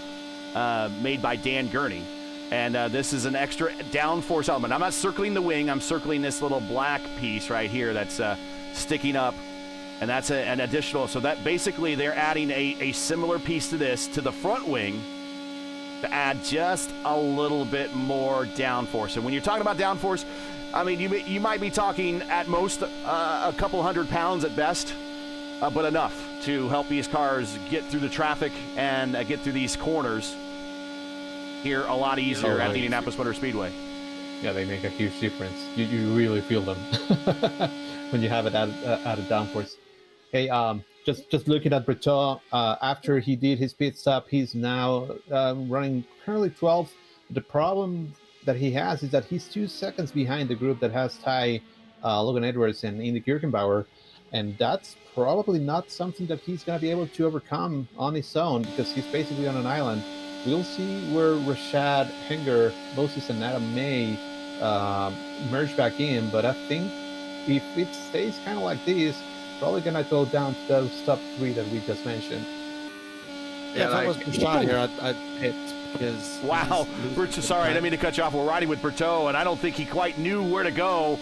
made by Dan Gurney. And this is an extra downforce element. I'm not circling the wing. I'm circling this little black piece right here that's sticking up. And that's an additional. So that basically they're adding a similar piece to this to the front wing to add just a little bit more downforce. And when you're talking about downforce, I mean, you might be talking at most a couple 100 pounds at best, but enough to help these cars get through the traffic and get through these corners here a lot easier at the Indianapolis Motor Speedway. Yeah, they make a huge difference. You really feel them when you have it at a downforce. Hey, just looking at Bertot, after he did his pit stop, he's now running currently 12th. The problem that he has is that he's 2 seconds behind the group that has Ty, Logan Edwards, and Indy Kirchenbauer, and that's probably not something that he's going to be able to overcome on his own because he's basically on an island. We'll see where Rashad, Henger, Moses, and Adam May merge back in, but I think if it stays kind of like this, probably going to go down to those top 3 that we just mentioned. Yeah, if I was Rashad here, I'd pit because... Wow. Sorry, I didn't mean to cut you off. We're riding with Bertot, and I don't think he quite knew where to go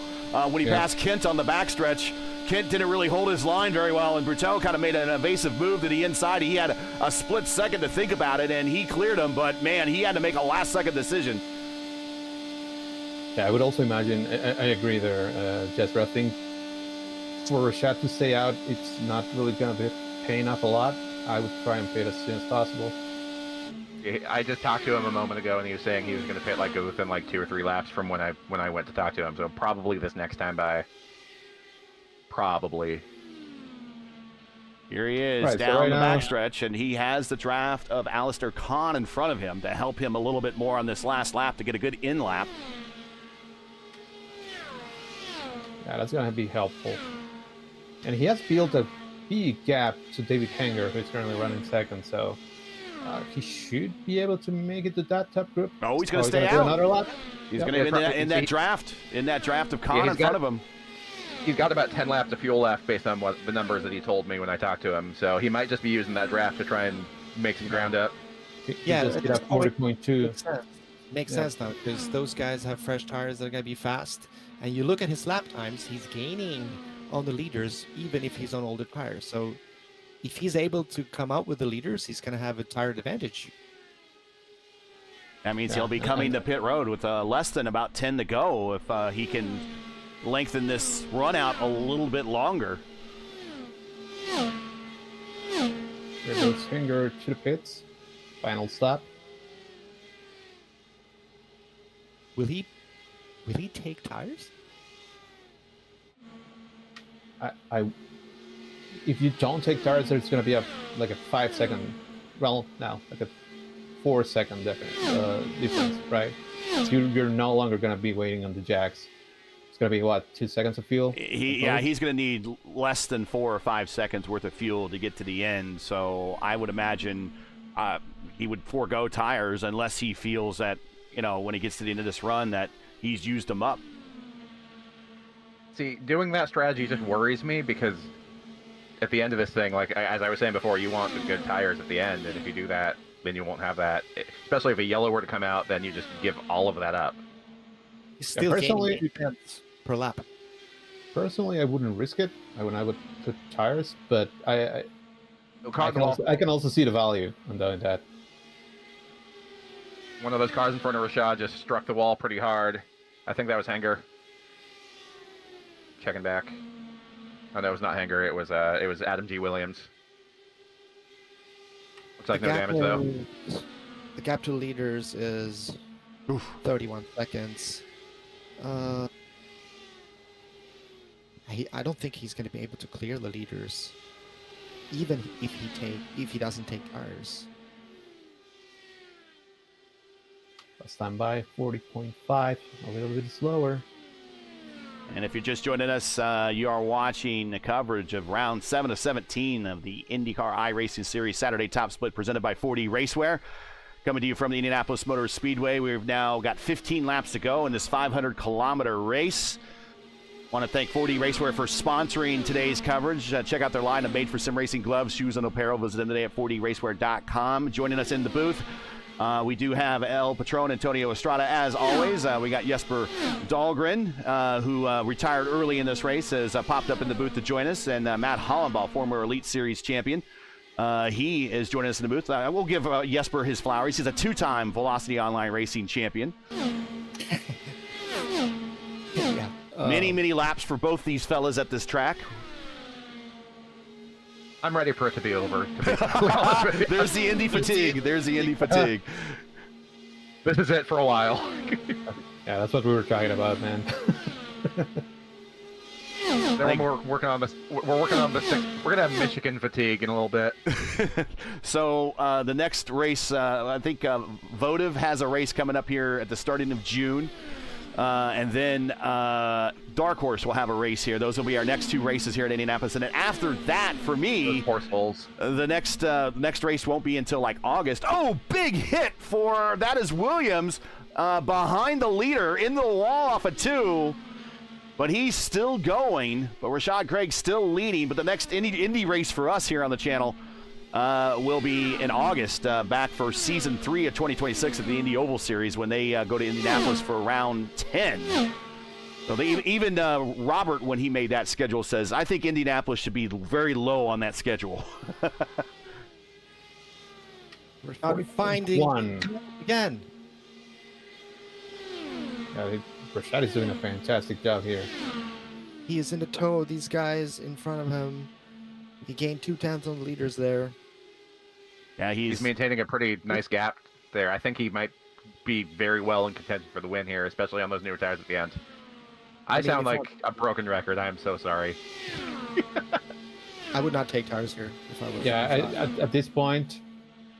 when he passed Kent on the backstretch. Kent didn't really hold his line very well, and Bertot kind of made an evasive move to the inside. He had a split second to think about it, and he cleared him, but, man, he had to make a last-second decision. Yeah, I would also imagine, I agree there, Jesper. I think for Rashad to stay out, it's not really going to be paying off a lot. I would try and pit as soon as possible. I just talked to him a moment ago, and he was saying he was going to pit like within like 2 or 3 laps from when I went to talk to him. So probably this next time by. Probably. Here he is down the backstretch, and he has the draft of Alistair Kahn in front of him to help him a little bit more on this last lap to get a good in lap. Yeah, that's going to be helpful. And he has built a big gap to David Henger, who's currently running second, so he should be able to make it to that top group. Oh, he's going to stay out. Another lap. He's going to in that draft of Kahn in front of him. He's got about 10 laps of fuel left based on what the numbers that he told me when I talked to him. So he might just be using that draft to try and make some ground up. Yeah, just get up 40.2. Makes sense now because those guys have fresh tires that are going to be fast. And you look at his lap times, he's gaining on the leaders even if he's on older tires. So if he's able to come out with the leaders, he's going to have a tire advantage. That means he'll be coming to pit road with less than about 10 to go if he can lengthen this run out a little bit longer. There goes Henger to the pits. Final stop. Will he take tires? If you don't take tires, there's going to be like a 5 second, well, no, like a 4 second difference, right? So you're no longer going to be waiting on the jacks. It's going to be, what, 2 seconds of fuel? He's going to need less than 4 or 5 seconds worth of fuel to get to the end. So I would imagine he would forego tires unless he feels that, when he gets to the end of this run that he's used them up. See, doing that strategy just worries me because at the end of this thing, like as I was saying before, you want the good tires at the end. And if you do that, then you won't have that. Especially if a yellow were to come out, then you just give all of that up. He's still gaining 2 tenths per lap. Personally, I wouldn't risk it when I would put tires, but I can also see the value in doing that. One of those cars in front of Rashad just struck the wall pretty hard. I think that was Henger. Checking back. Oh, no, it was not Henger. It was Adam G. Williams. Looks like no damage though. The gap to leaders is 31 seconds. I don't think he's going to be able to clear the leaders, even if he doesn't take tires. Stand by 40.5, a little bit slower. And if you're just joining us, you are watching the coverage of round 7 of 17 of the IndyCar iRacing Series Saturday Top Split presented by 4D Racewear. Coming to you from the Indianapolis Motor Speedway. We've now got 15 laps to go in this 500-kilometer race. Want to thank 4D Racewear for sponsoring today's coverage. Check out their line of made-for-sim racing gloves, shoes, and apparel. Visit them today at 4dracewear.com. Joining us in the booth, we do have El Patron Antonio Estrada, as always. We got Jesper Dahlgren, who retired early in this race, has popped up in the booth to join us, and Matt Hollenbaugh, former Elite Series champion. He is joining us in the booth. We'll give Jesper his flowers. He's a 2-time Velocity Online Racing champion. Yeah. Many laps for both these fellas at this track. I'm ready for it to be over. To be totally honest with you. There's the Indy fatigue. There's the Indy fatigue. This is it for a while. Yeah, that's what we were talking about, man. Then we're working on this. We're working on this. We're gonna have Michigan fatigue in a little bit. So the next race, I think Votive has a race coming up here at the starting of June. And then Dark Horse will have a race here. Those will be our next 2 races here at Indianapolis. And then after that, for me, Horse holes. the next race won't be until like August. Oh, big hit for that is Williams behind the leader in the wall off of 2. But he's still going. But Rashad Craig's still leading. But the next Indy race for us here on the channel will be in August, back for Season 3 of 2026 of the Indy Oval Series when they go to Indianapolis for round 10. So even Robert, when he made that schedule, says, I think Indianapolis should be very low on that schedule. We're not finding one again. Yeah, Rashad is doing a fantastic job here. He is in the toe of these guys in front of him. He gained 2 tenths on the leaders there. Yeah, He's maintaining a pretty nice gap there. I think he might be very well in contention for the win here, especially on those newer tires at the end. I sound like a broken record. I am so sorry. I would not take tires here if I was. Yeah, at this point,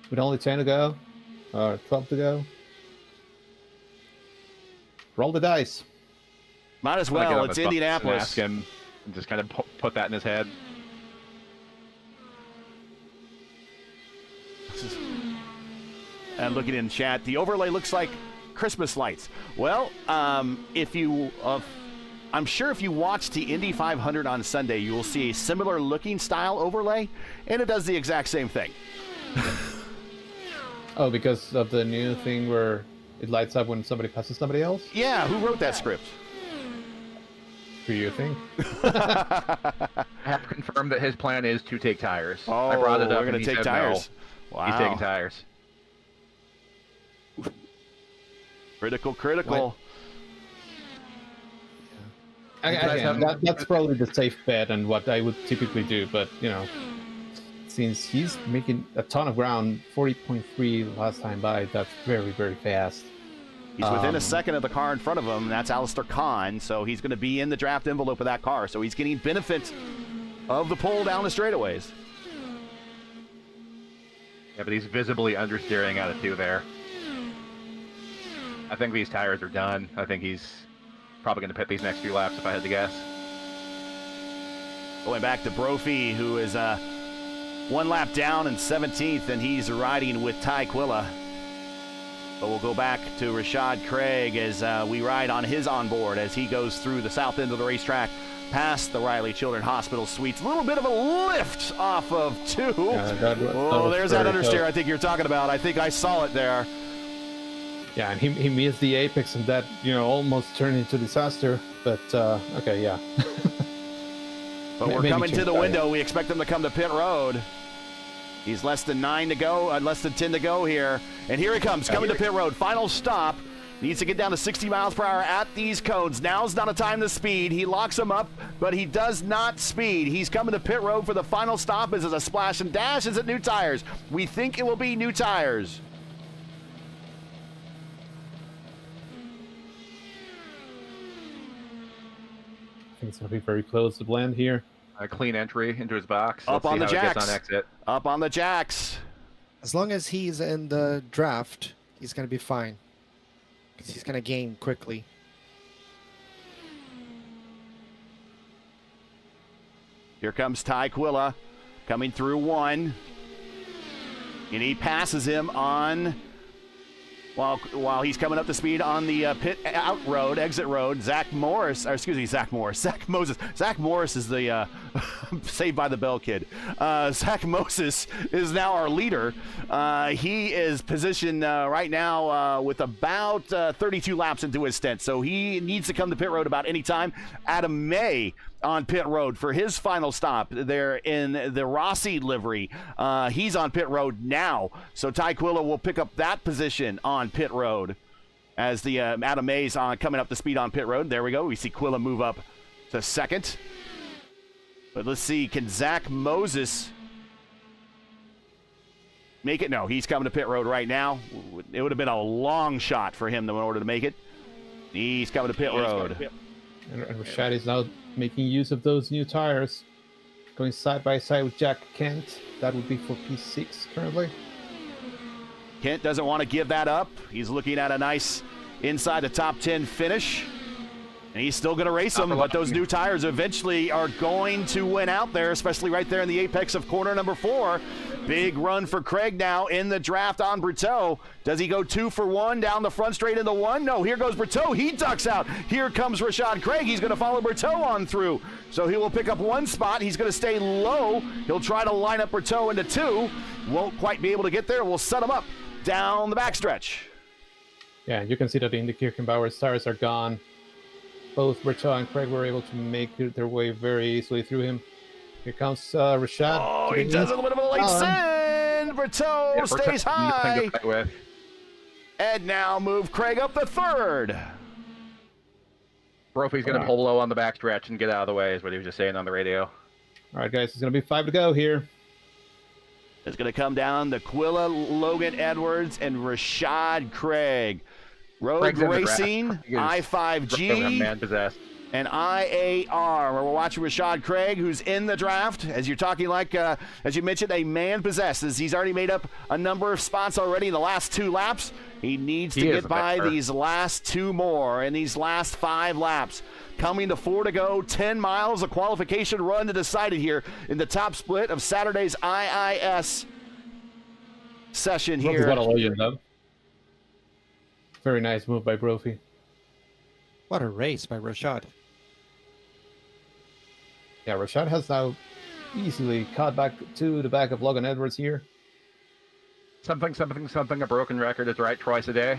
with only 10 to go, or 12 to go, roll the dice. Might as I'm gonna get well. on It's his butt Indianapolis. and ask him and just kind of put that in his head. And looking in chat, the overlay looks like Christmas lights. Well, if you, I'm sure if you watch the Indy 500 on Sunday, you will see a similar looking style overlay, and it does the exact same thing. Oh, because of the new thing where it lights up when somebody passes somebody else? Yeah, who wrote that script? Who you think? I have confirmed that his plan is to take tires. Oh, I brought it up. we're going and to he take said tires. No. Wow. He's taking tires. Critical. That's probably the safe bet and what I would typically do, but you know, since he's making a ton of ground, 40.3 last time by, that's very, very fast. He's within a second of the car in front of him. That's Alistair Kahn, so he's going to be in the draft envelope of that car. So he's getting benefit of the pull down the straightaways. Yeah, but he's visibly understeering out of 2 there. I think these tires are done. I think he's probably going to pit these next few laps if I had to guess. Going back to Brophy, who is 1 lap down and 17th, and he's riding with Ty Quilla. But we'll go back to Rashad Craig as we ride on his onboard as he goes through the south end of the racetrack past the Riley Children's Hospital suites. A little bit of a lift off of 2. There's that understeer I think you're talking about. I think I saw it there. Yeah, and he missed the apex, and that, you know, almost turned into disaster. But okay, yeah. But we're coming to the window. We expect them to come to pit road. He's less than 9 to go, less than 10 to go here. And here he comes, coming to pit road. Final stop. Needs to get down to 60 miles per hour at these cones. Now's not a time to speed. He locks him up, but he does not speed. He's coming to pit road for the final stop. Is it a splash and dash? Is it new tires? We think it will be new tires. I think it's going to be very close to blend here. A clean entry into his box. Up Let's on see the how it gets jacks. on exit. Up on the jacks. As long as he's in the draft, he's going to be fine. Because he's going to gain quickly. Here comes Ty Quilla coming through 1. And he passes him on, while he's coming up to speed on the pit out road, exit road. Zach Moses. Zach Morris is the Saved by the Bell kid. Zach Moses is now our leader. He is positioned right now with about 32 laps into his stint, so he needs to come to pit road about any time. Adam May on pit road for his final stop there in the Rossi livery. He's on pit road now. So Ty Quilla will pick up that position on pit road as the Adam Mays coming up the speed on pit road. There we go. We see Quilla move up to second. But let's see, can Zach Moses make it? No, he's coming to pit road right now. It would have been a long shot for him in order to make it. He's coming to pit road. And Rashad is now making use of those new tires, going side by side with Jack Kent. That would be for P6 currently. Kent doesn't want to give that up. He's looking at a nice inside the top 10 finish. And he's still going to race them, but those new tires eventually are going to win out there, especially right there in the apex of corner number 4. Big run for Craig now in the draft on Brito. Does he go 2 for 1 down the front straight into 1? No, here goes Brito. He ducks out. Here comes Rashad Craig. He's going to follow Brito on through. So he will pick up 1 spot. He's going to stay low. He'll try to line up Brito into 2. Won't quite be able to get there. We'll set him up down the backstretch. Yeah, you can see that the Indy Kirchenbauer's tires are gone. Both Brito and Craig were able to make their way very easily through him. Here comes Rashad. Oh, he does a little bit of a late send. Brito stays high. And now move Craig up the 3rd. Brophy's going to pull low on the backstretch and get out of the way, is what he was just saying on the radio. All right, guys, it's going to be 5 to go here. It's going to come down to Quilla, Logan Edwards, and Rashad Craig. Road Racing, I5G, man possessed. and IAR. We're watching Rashad Craig, who's in the draft. As you're talking like, as you mentioned, a man possesses. He's already made up a number of spots already in the last 2 laps. He needs to get by these last 2 more in these last 5 laps. Coming to 4 to go, 10 miles, a qualification run to decide it here in the top split of Saturday's IIS session here. What a legend, though. Very nice move by Brophy. What a race by Rashad. Yeah, Rashad has now easily caught back to the back of Logan Edwards here. Something, a broken record is right twice a day.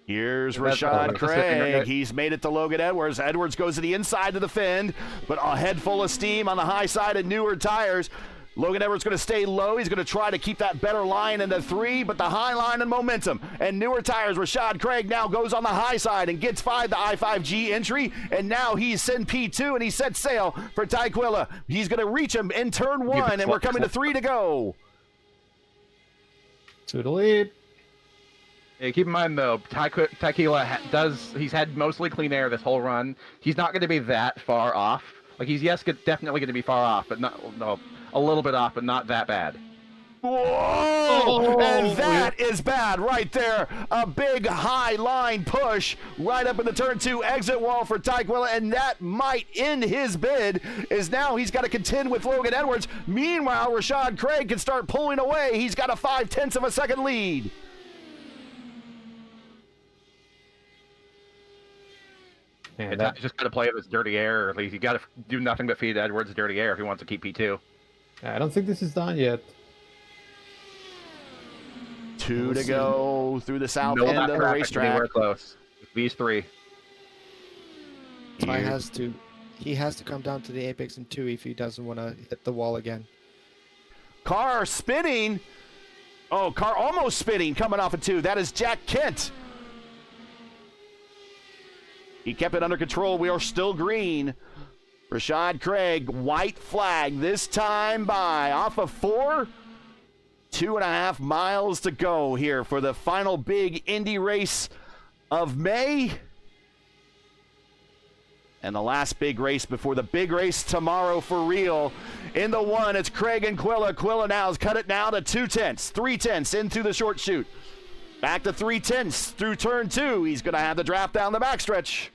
Here's Rashad Craig. He's made it to Logan Edwards. Edwards goes to the inside of the fend, but a head full of steam on the high side of newer tires. Logan Edwards going to stay low. He's going to try to keep that better line into 3, but the high line and momentum and newer tires. Rashad Craig now goes on the high side and gets 5 the I5G entry, and now he's in P2 and he sets sail for Ty Quilla. He's going to reach him in turn 1, and we're coming to 3 to go. To the lead. Hey, keep in mind though, Ty Quilla he's had mostly clean air this whole run. He's not going to be that far off. Like he's definitely going to be far off, but a little bit off, but not that bad. Whoa! And that is bad right there. A big high line push right up in the turn 2 exit wall for Ty Quilla, and that might end his bid, is now he's got to contend with Logan Edwards. Meanwhile, Rashad Craig can start pulling away. He's got a 0.5 of a second lead. Yeah, Ty's just got to play this dirty air, or at least you got to do nothing but feed Edwards dirty air if he wants to keep P2. I don't think this is done yet. 2 to go through the south end of the racetrack. Anywhere close. These 3. Ty has to come down to the apex in 2 if he doesn't want to hit the wall again. Car spinning. Oh, car almost spinning coming off of 2. That is Jack Kent. He kept it under control. We are still green. Rashad Craig, white flag this time by off of 4. 2.5 miles to go here for the final big Indy race of May. And the last big race before the big race tomorrow for real. In the 1, it's Craig and Quilla. Quilla now has cut it now to 0.2, 0.3 in through the short chute. Back to 0.3 through turn 2. He's going to have the draft down the backstretch.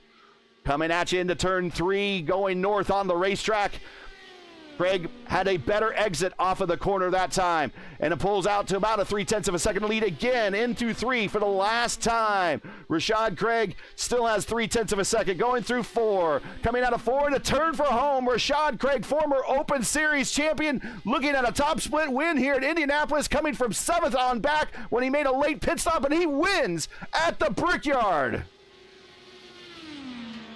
Coming at you into turn 3, going north on the racetrack. Craig had a better exit off of the corner that time, and it pulls out to about a 0.3 of a second lead again into 3 for the last time. Rashad Craig still has 0.3 of a second going through 4. Coming out of 4 to turn for home. Rashad Craig, former Open Series champion, looking at a top split win here at Indianapolis, coming from 7th on back when he made a late pit stop, and he wins at the Brickyard.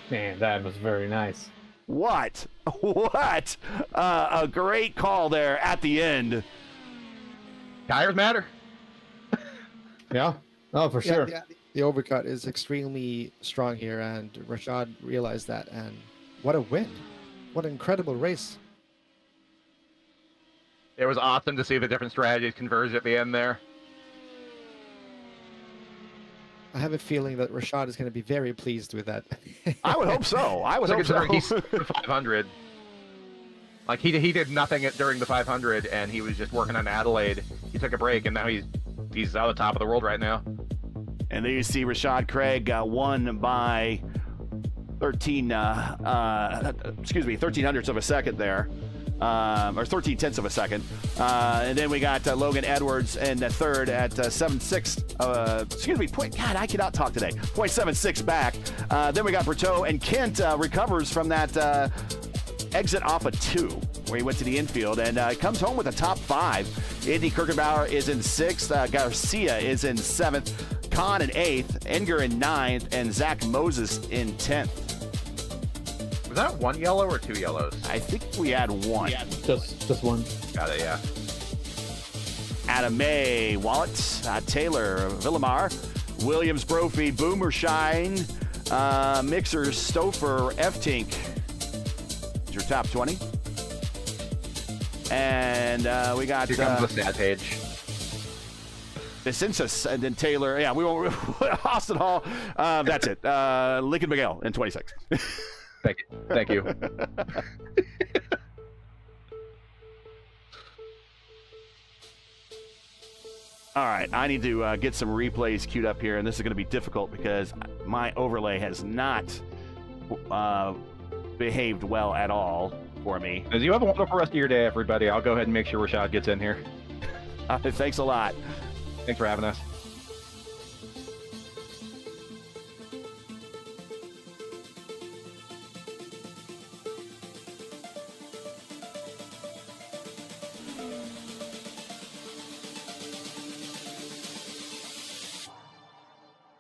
Man, that was very nice. What? What? A great call there at the end. Tires matter. Yeah. Oh, for sure. Yeah, the overcut is extremely strong here, and Rashad realized that. And what a win! What an incredible race! It was awesome to see the different strategies converge at the end there. I have a feeling that Rashad is going to be very pleased with that. I would hope so. I would hope so. Considering he's 500. Like he did nothing during the 500, and he was just working on Adelaide. He took a break, and now he's out of the top of the world right now. And there you see Rashad Craig won by 13 hundredths of a second there. Or 13 tenths of a second. And then we got Logan Edwards in the third at 7.6. God, I cannot talk today. 0.76 back. Then we got Berteau, and Kent recovers from that exit off of 2, where he went to the infield and comes home with a top 5. Andy Kirkenbauer is in 6th. Garcia is in 7th. Kahn in 8th. Enger in 9th. And Zach Moses in 10th. Was that 1 yellow or 2 yellows? I think we had 1. Yeah, just one. Got it, yeah. Adam May, Wallet, Taylor, Villamar, Williams, Brophy, Boomershine, Mixer, Stouffer, F-Tink. Is your top 20. And we got... Here comes the stat page. The census, and then Taylor. Yeah, we won't... Austin Hall. That's it. Lincoln Miguel in 26. Thank you. All right, I need to get some replays queued up here, and this is going to be difficult because my overlay has not behaved well at all for me. As you have a wonderful rest of your day, everybody. I'll go ahead and make sure Rashad gets in here. Thanks a lot. Thanks for having us.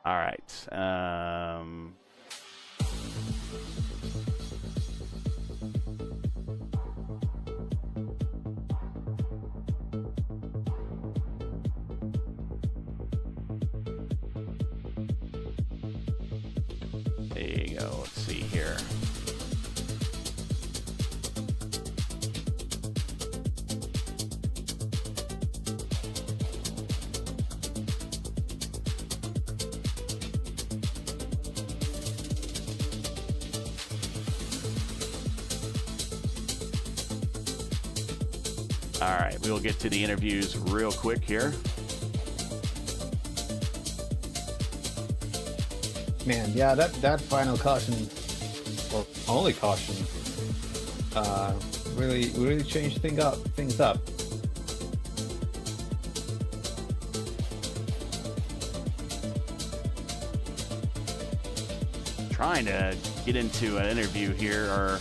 All right. There you go. Let's see here. All right, we'll get to the interviews real quick here. Man, yeah, that final caution, or only caution, really changed things up. Trying to get into an interview here, or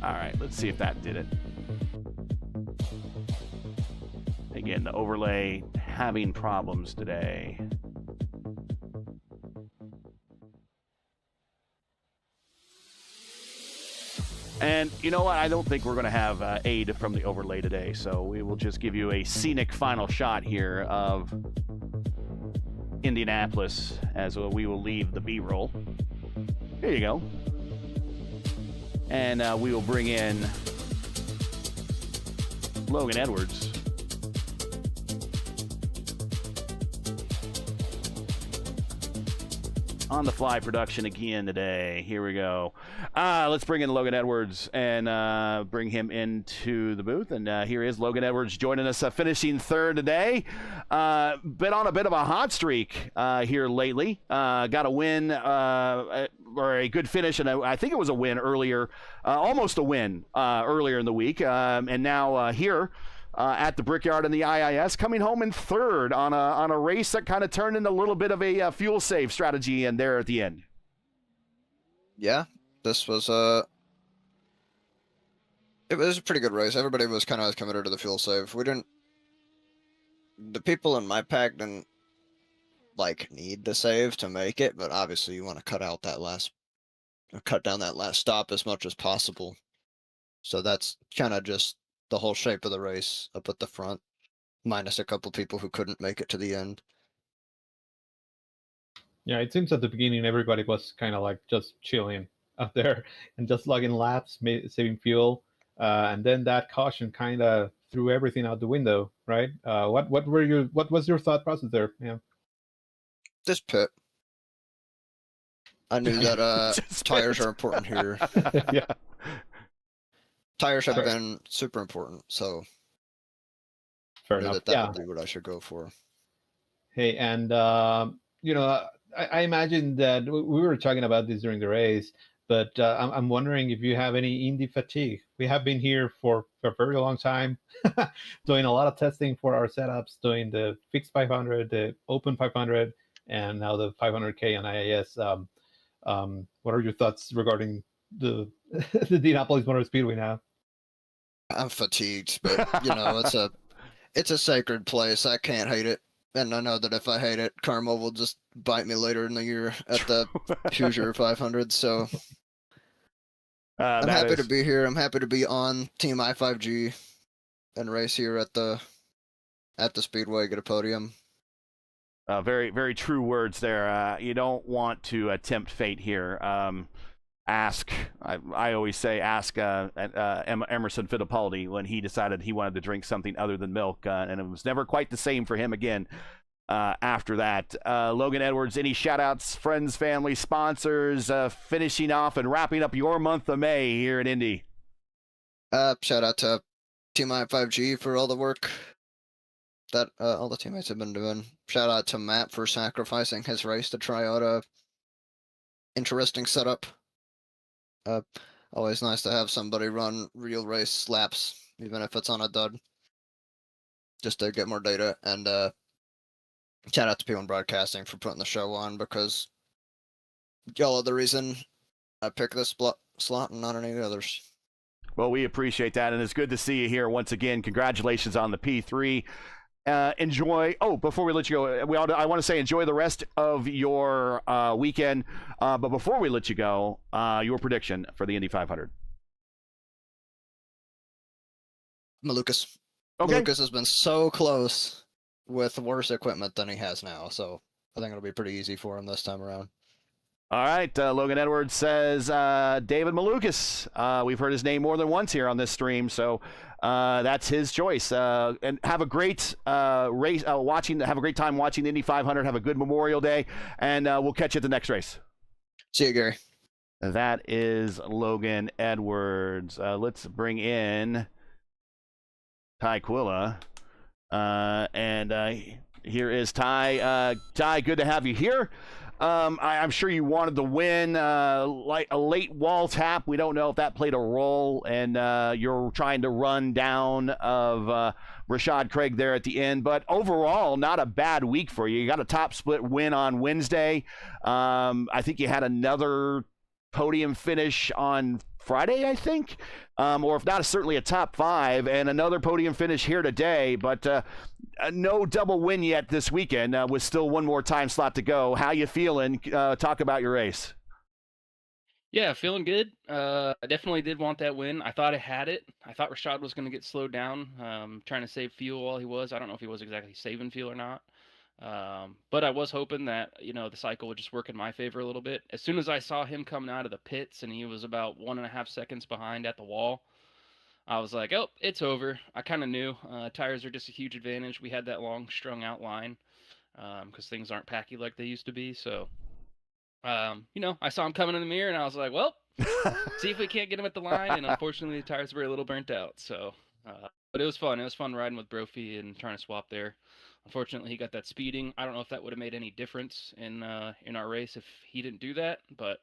all right, let's see if that did it. Again, the overlay having problems today. And you know what? I don't think we're going to have aid from the overlay today, so we will just give you a scenic final shot here of Indianapolis as we will leave the B-roll. Here you go. And we will bring in Logan Edwards. On the fly production again today. Here we go. Let's bring in Logan Edwards and bring him into the booth. And here is Logan Edwards joining us, finishing third today. Been on a bit of a hot streak here lately. Got a win or a good finish, and I think it was a win earlier, almost a win earlier in the week. And now here at the Brickyard in the IIS, coming home in third on a race that kind of turned into a little bit of a fuel save strategy in there at the end. Yeah, this was it was a pretty good race. Everybody was kind of committed to the fuel save. The people in my pack didn't like need to save to make it, but obviously you want to cut down that last stop as much as possible. So that's kind of just the whole shape of the race up at the front, minus a couple people who couldn't make it to the end. Yeah, it seems at the beginning everybody was kind of like just chilling out there and just logging laps, saving fuel, and then that caution kind of threw everything out the window, right? What was your thought process there? Yeah. This pit, I knew that Just tires pit. are important here. Yeah. Tires have Fair. been super important, so Fair I knew enough. that Yeah. would be what I should go for. Hey, and I imagine that we were talking about this during the race, but I'm wondering if you have any Indy fatigue. We have been here for a very long time, doing a lot of testing for our setups, doing the fixed 500, the open 500, and now the 500K on IAS. What are your thoughts regarding the the Indianapolis Motor Speedway now? I'm fatigued, but it's a sacred place. I can't hate it. And I know that if I hate it, karma will just bite me later in the year at the Hoosier 500. So I'm happy to be here. I'm happy to be on Team I5G and race here at the Speedway, get a podium. Very, very true words there. You don't want to tempt fate here. I always say, ask Emerson Fittipaldi when he decided he wanted to drink something other than milk, and it was never quite the same for him again after that. Logan Edwards, any shout-outs, friends, family, sponsors, finishing off and wrapping up your month of May here in Indy? Shout out to Team I5G for all the work that all the teammates have been doing. Shout out to Matt for sacrificing his race to try out a interesting setup. Always nice to have somebody run real race laps, even if it's on a dud, just to get more data. And shout out to P1 Broadcasting for putting the show on, because y'all are the reason I picked this slot and not any others. Well, we appreciate that, and it's good to see you here once again. Congratulations on the P3. Enjoy. Oh, before we let you go, I want to say enjoy the rest of your weekend. But before we let you go, your prediction for the Indy 500. Malukas. Okay. Malukas has been so close with worse equipment than he has now, so I think it'll be pretty easy for him this time around. All right, Logan Edwards says David Malukas. We've heard his name more than once here on this stream, so that's his choice. And have a great race watching. Have a great time watching the Indy 500. Have a good Memorial Day, and we'll catch you at the next race. See you, Gary. That is Logan Edwards. Let's bring in Ty Quilla, and here is Ty. Ty, good to have you here. I'm sure you wanted to win, like a late wall tap. We don't know if that played a role, and you're trying to run down of Rashad Craig there at the end. But overall, not a bad week for you. You got a top split win on Wednesday. I think you had another podium finish on Friday, I think, or if not, certainly a top 5, and another podium finish here today. But no double win yet this weekend, with still one more time slot to go. How you feeling? Talk about your race. Yeah, feeling good. I definitely did want that win. I thought I had it. I thought Rashad was going to get slowed down, trying to save fuel while he was. I don't know if he was exactly saving fuel or not. But I was hoping that, the cycle would just work in my favor a little bit. As soon as I saw him coming out of the pits and he was about 1.5 seconds behind at the wall, I was like, oh, it's over. I kind of knew. Tires are just a huge advantage. We had that long strung out line because things aren't packy like they used to be. So, I saw him coming in the mirror and I was like, well, see if we can't get him at the line. And unfortunately, the tires were a little burnt out. So, but it was fun. It was fun riding with Brophy and trying to swap there. Unfortunately, he got that speeding. I don't know if that would have made any difference in our race if he didn't do that, but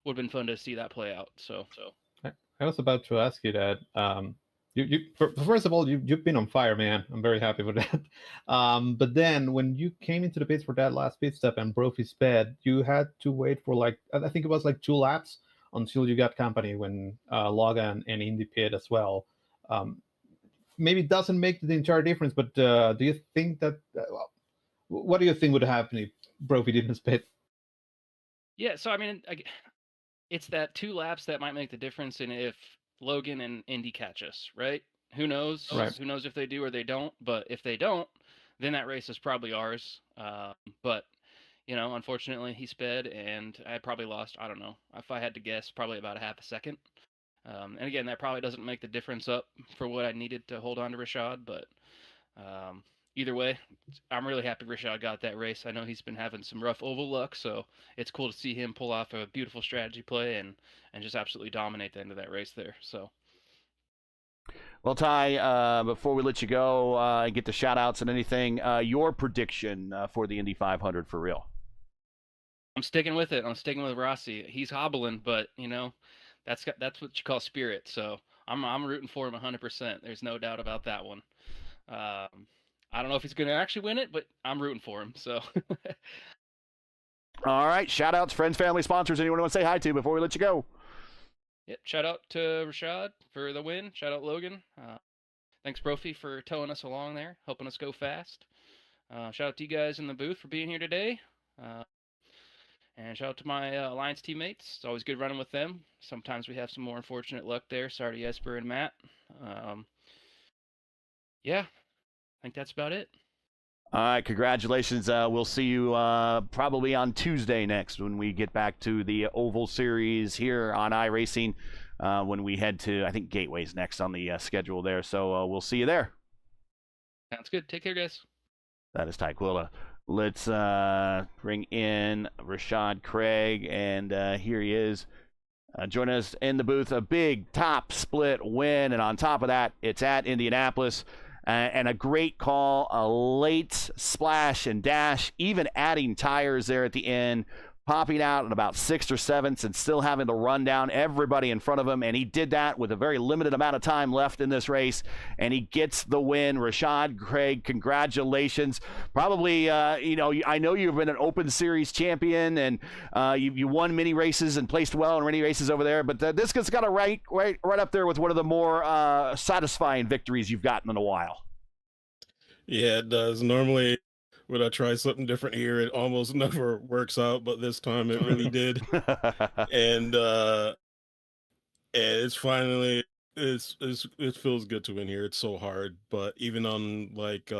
would have been fun to see that play out. So. I was about to ask you that. First of all, you've been on fire, man. I'm very happy with that. But then when you came into the pits for that last pit stop and Brophy sped, you had to wait for I think it was 2 laps until you got company when Logan and Indy pit as well. Maybe it doesn't make the entire difference, but do you think that What do you think would happen if Brophy didn't spit? Yeah, so I mean, it's that 2 laps that might make the difference in if Logan and Indy catch us, right? Who knows? Right. Who knows if they do or they don't? But if they don't, then that race is probably ours. But unfortunately, he sped, and I probably lost. I don't know. If I had to guess, probably about a half a second. And again, that probably doesn't make the difference up for what I needed to hold on to Rashad. But either way, I'm really happy Rashad got that race. I know he's been having some rough oval luck, so it's cool to see him pull off a beautiful strategy play and just absolutely dominate the end of that race there. So. Well, Ty, before we let you go and get the shout-outs and anything, your prediction for the Indy 500 for real? I'm sticking with it. I'm sticking with Rossi. He's hobbling, but that's what you call spirit. So I'm rooting for him 100%. There's no doubt about that one. I don't know if he's going to actually win it, but I'm rooting for him. So. All right. Shout-outs, friends, family, sponsors. Anyone want to say hi to before we let you go? Yep. Shout out to Rashad for the win. Shout out Logan. Thanks, Brophy, for towing us along there, helping us go fast. Shout out to you guys in the booth for being here today. And shout out to my Alliance teammates. It's always good running with them. Sometimes we have some more unfortunate luck there. Sorry to Jesper and Matt. Yeah, I think that's about it. All right, congratulations. We'll see you probably on Tuesday next when we get back to the Oval Series here on iRacing when we head to, I think, Gateway's next on the schedule there. So we'll see you there. Sounds good. Take care, guys. That is Ty Quilla. Let's bring in Rashad Craig, and here he is. Join us in the booth. A big top split win, and on top of that, it's at Indianapolis. And a great call, a late splash and dash, even adding tires there at the end, popping out at about 6th or 7th and still having to run down everybody in front of him. And he did that with a very limited amount of time left in this race, and he gets the win. Rashad Craig, congratulations. Probably, I know you've been an Open Series champion, and you won many races and placed well in many races over there, but this has got to right up there with one of the more satisfying victories you've gotten in a while. Yeah, it does. Normally, when I try something different here, it almost never works out, but this time it really did. And it's finally it feels good to win here. It's so hard, but even on like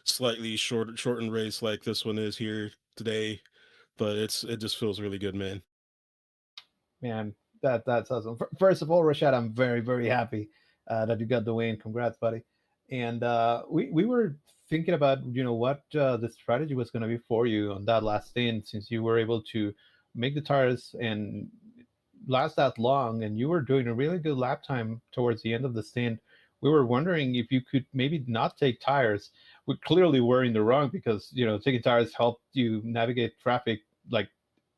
slightly shortened race like this one is here today, but it just feels really good, man. Man, that's awesome. First of all, Rashad, I'm very, very happy that you got the win. Congrats, buddy. And we were thinking about what the strategy was going to be for you on that last stint, since you were able to make the tires and last that long, and you were doing a really good lap time towards the end of the stint. We were wondering if you could maybe not take tires. We clearly were in the wrong, because taking tires helped you navigate traffic like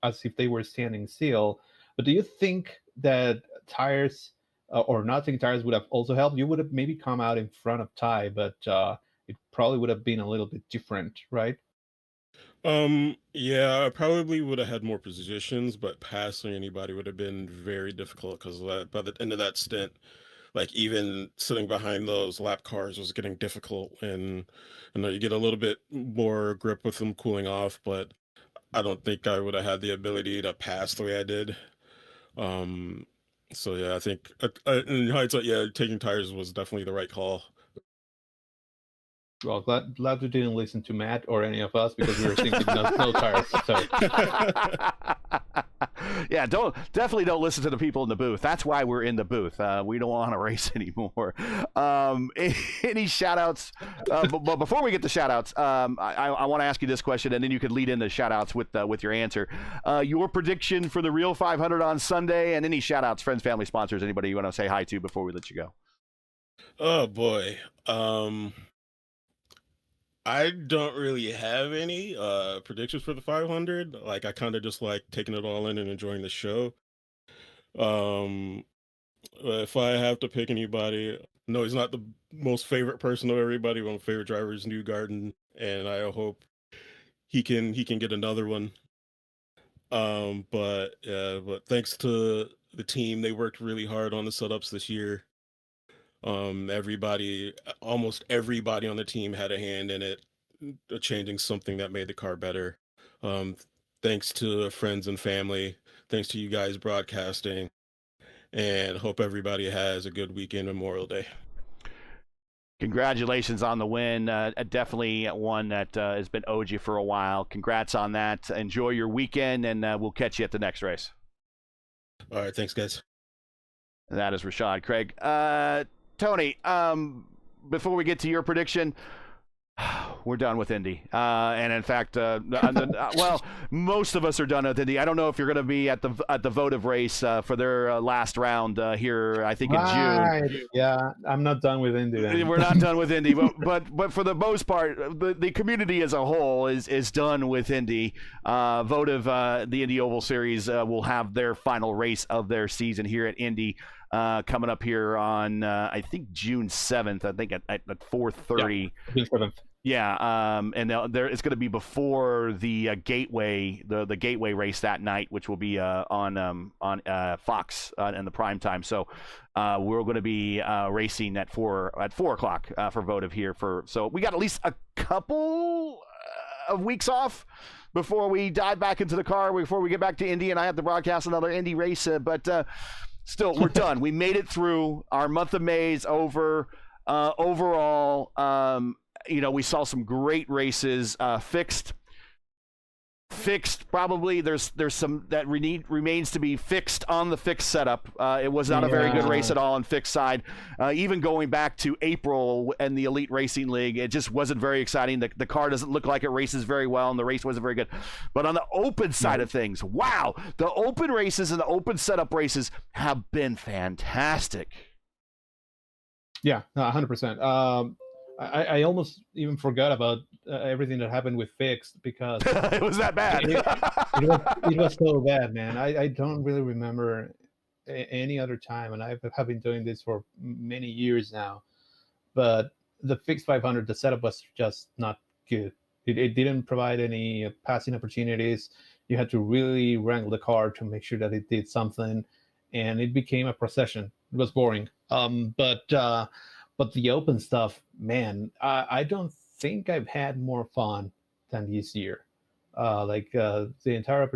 as if they were standing still. But do you think that tires or not taking tires would have also helped? You would have maybe come out in front of Ty, but it probably would have been a little bit different, right? Yeah, I probably would have had more positions, but passing anybody would have been very difficult, because by the end of that stint, like even sitting behind those lap cars was getting difficult, and you get a little bit more grip with them cooling off, but I don't think I would have had the ability to pass the way I did. So yeah, I think in hindsight, yeah, taking tires was definitely the right call. Well, glad you didn't listen to Matt or any of us, because we were thinking no tires. So yeah, definitely don't listen to the people in the booth. That's why we're in the booth. We don't want to race anymore. Any shout outs? But before we get to shout outs, I want to ask you this question, and then you could lead into shout outs with your answer. Your prediction for the Real 500 on Sunday, and any shout outs, friends, family, sponsors, anybody you want to say hi to before we let you go. Oh boy. I don't really have any predictions for the 500. Like, I kind of just like taking it all in and enjoying the show. If I have to pick anybody, no, he's not the most favorite person of everybody. My favorite driver is Newgarden, and I hope he can get another one. But thanks to the team, they worked really hard on the setups this year. Almost everybody on the team had a hand in it. changing something that made the car better. Thanks to friends and family, thanks to you guys broadcasting, and hope everybody has a good weekend Memorial Day. Congratulations on the win. Definitely one that has been owed you for a while. Congrats on that. Enjoy your weekend, and we'll catch you at the next race. All right, thanks, guys. That is Rashad. Craig. Tony, before we get to your prediction, we're done with Indy. And in fact, well, most of us are done with Indy. I don't know if you're going to be at the votive race for their last round here, I think in June. Yeah, I'm not done with Indy then. We're not done with Indy, but for the most part, the community as a whole is done with Indy. Votive, the Indy Oval Series will have their final race of their season here at Indy. Coming up here on I think June 7th. I think at 4:30. June 7th. Yeah, and it's going to be before the Gateway, the Gateway race that night, which will be on Fox in the prime time. So we're going to be racing at 4 o'clock for votive here. So we got at least a couple of weeks off before we dive back into the car, before we get back to Indy, and I have to broadcast another Indy race. But still, we're done. We made it through. Our month of May is over. Overall, we saw some great races. Fixed. Probably there's some that remains to be fixed on the fixed setup. It was not a very good race at all on fixed side. Even going back to April and the Elite Racing League, it just wasn't very exciting. The car doesn't look like it races very well, and the race wasn't very good. But on the open side of things, wow, the open races and the open setup races have been fantastic. Yeah, 100%. I almost even forgot about everything that happened with fixed because it was that bad. it was so bad, man. I don't really remember any other time, and I have been doing this for many years now. But the fixed 500, the setup was just not good. It didn't provide any passing opportunities. You had to really wrangle the car to make sure that it did something, and it became a procession. It was boring. But the open stuff, man, I don't think I've had more fun than this year. The entire,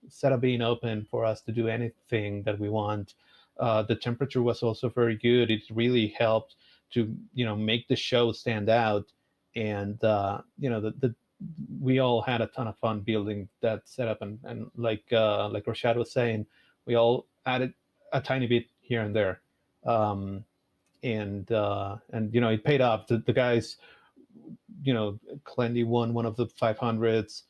setup being open for us to do anything that we want. The temperature was also very good. It really helped to, make the show stand out. And, we all had a ton of fun building that setup. And like Rashad was saying, we all added a tiny bit here and there. And it paid off. The guys, Clendy won one of the 500s.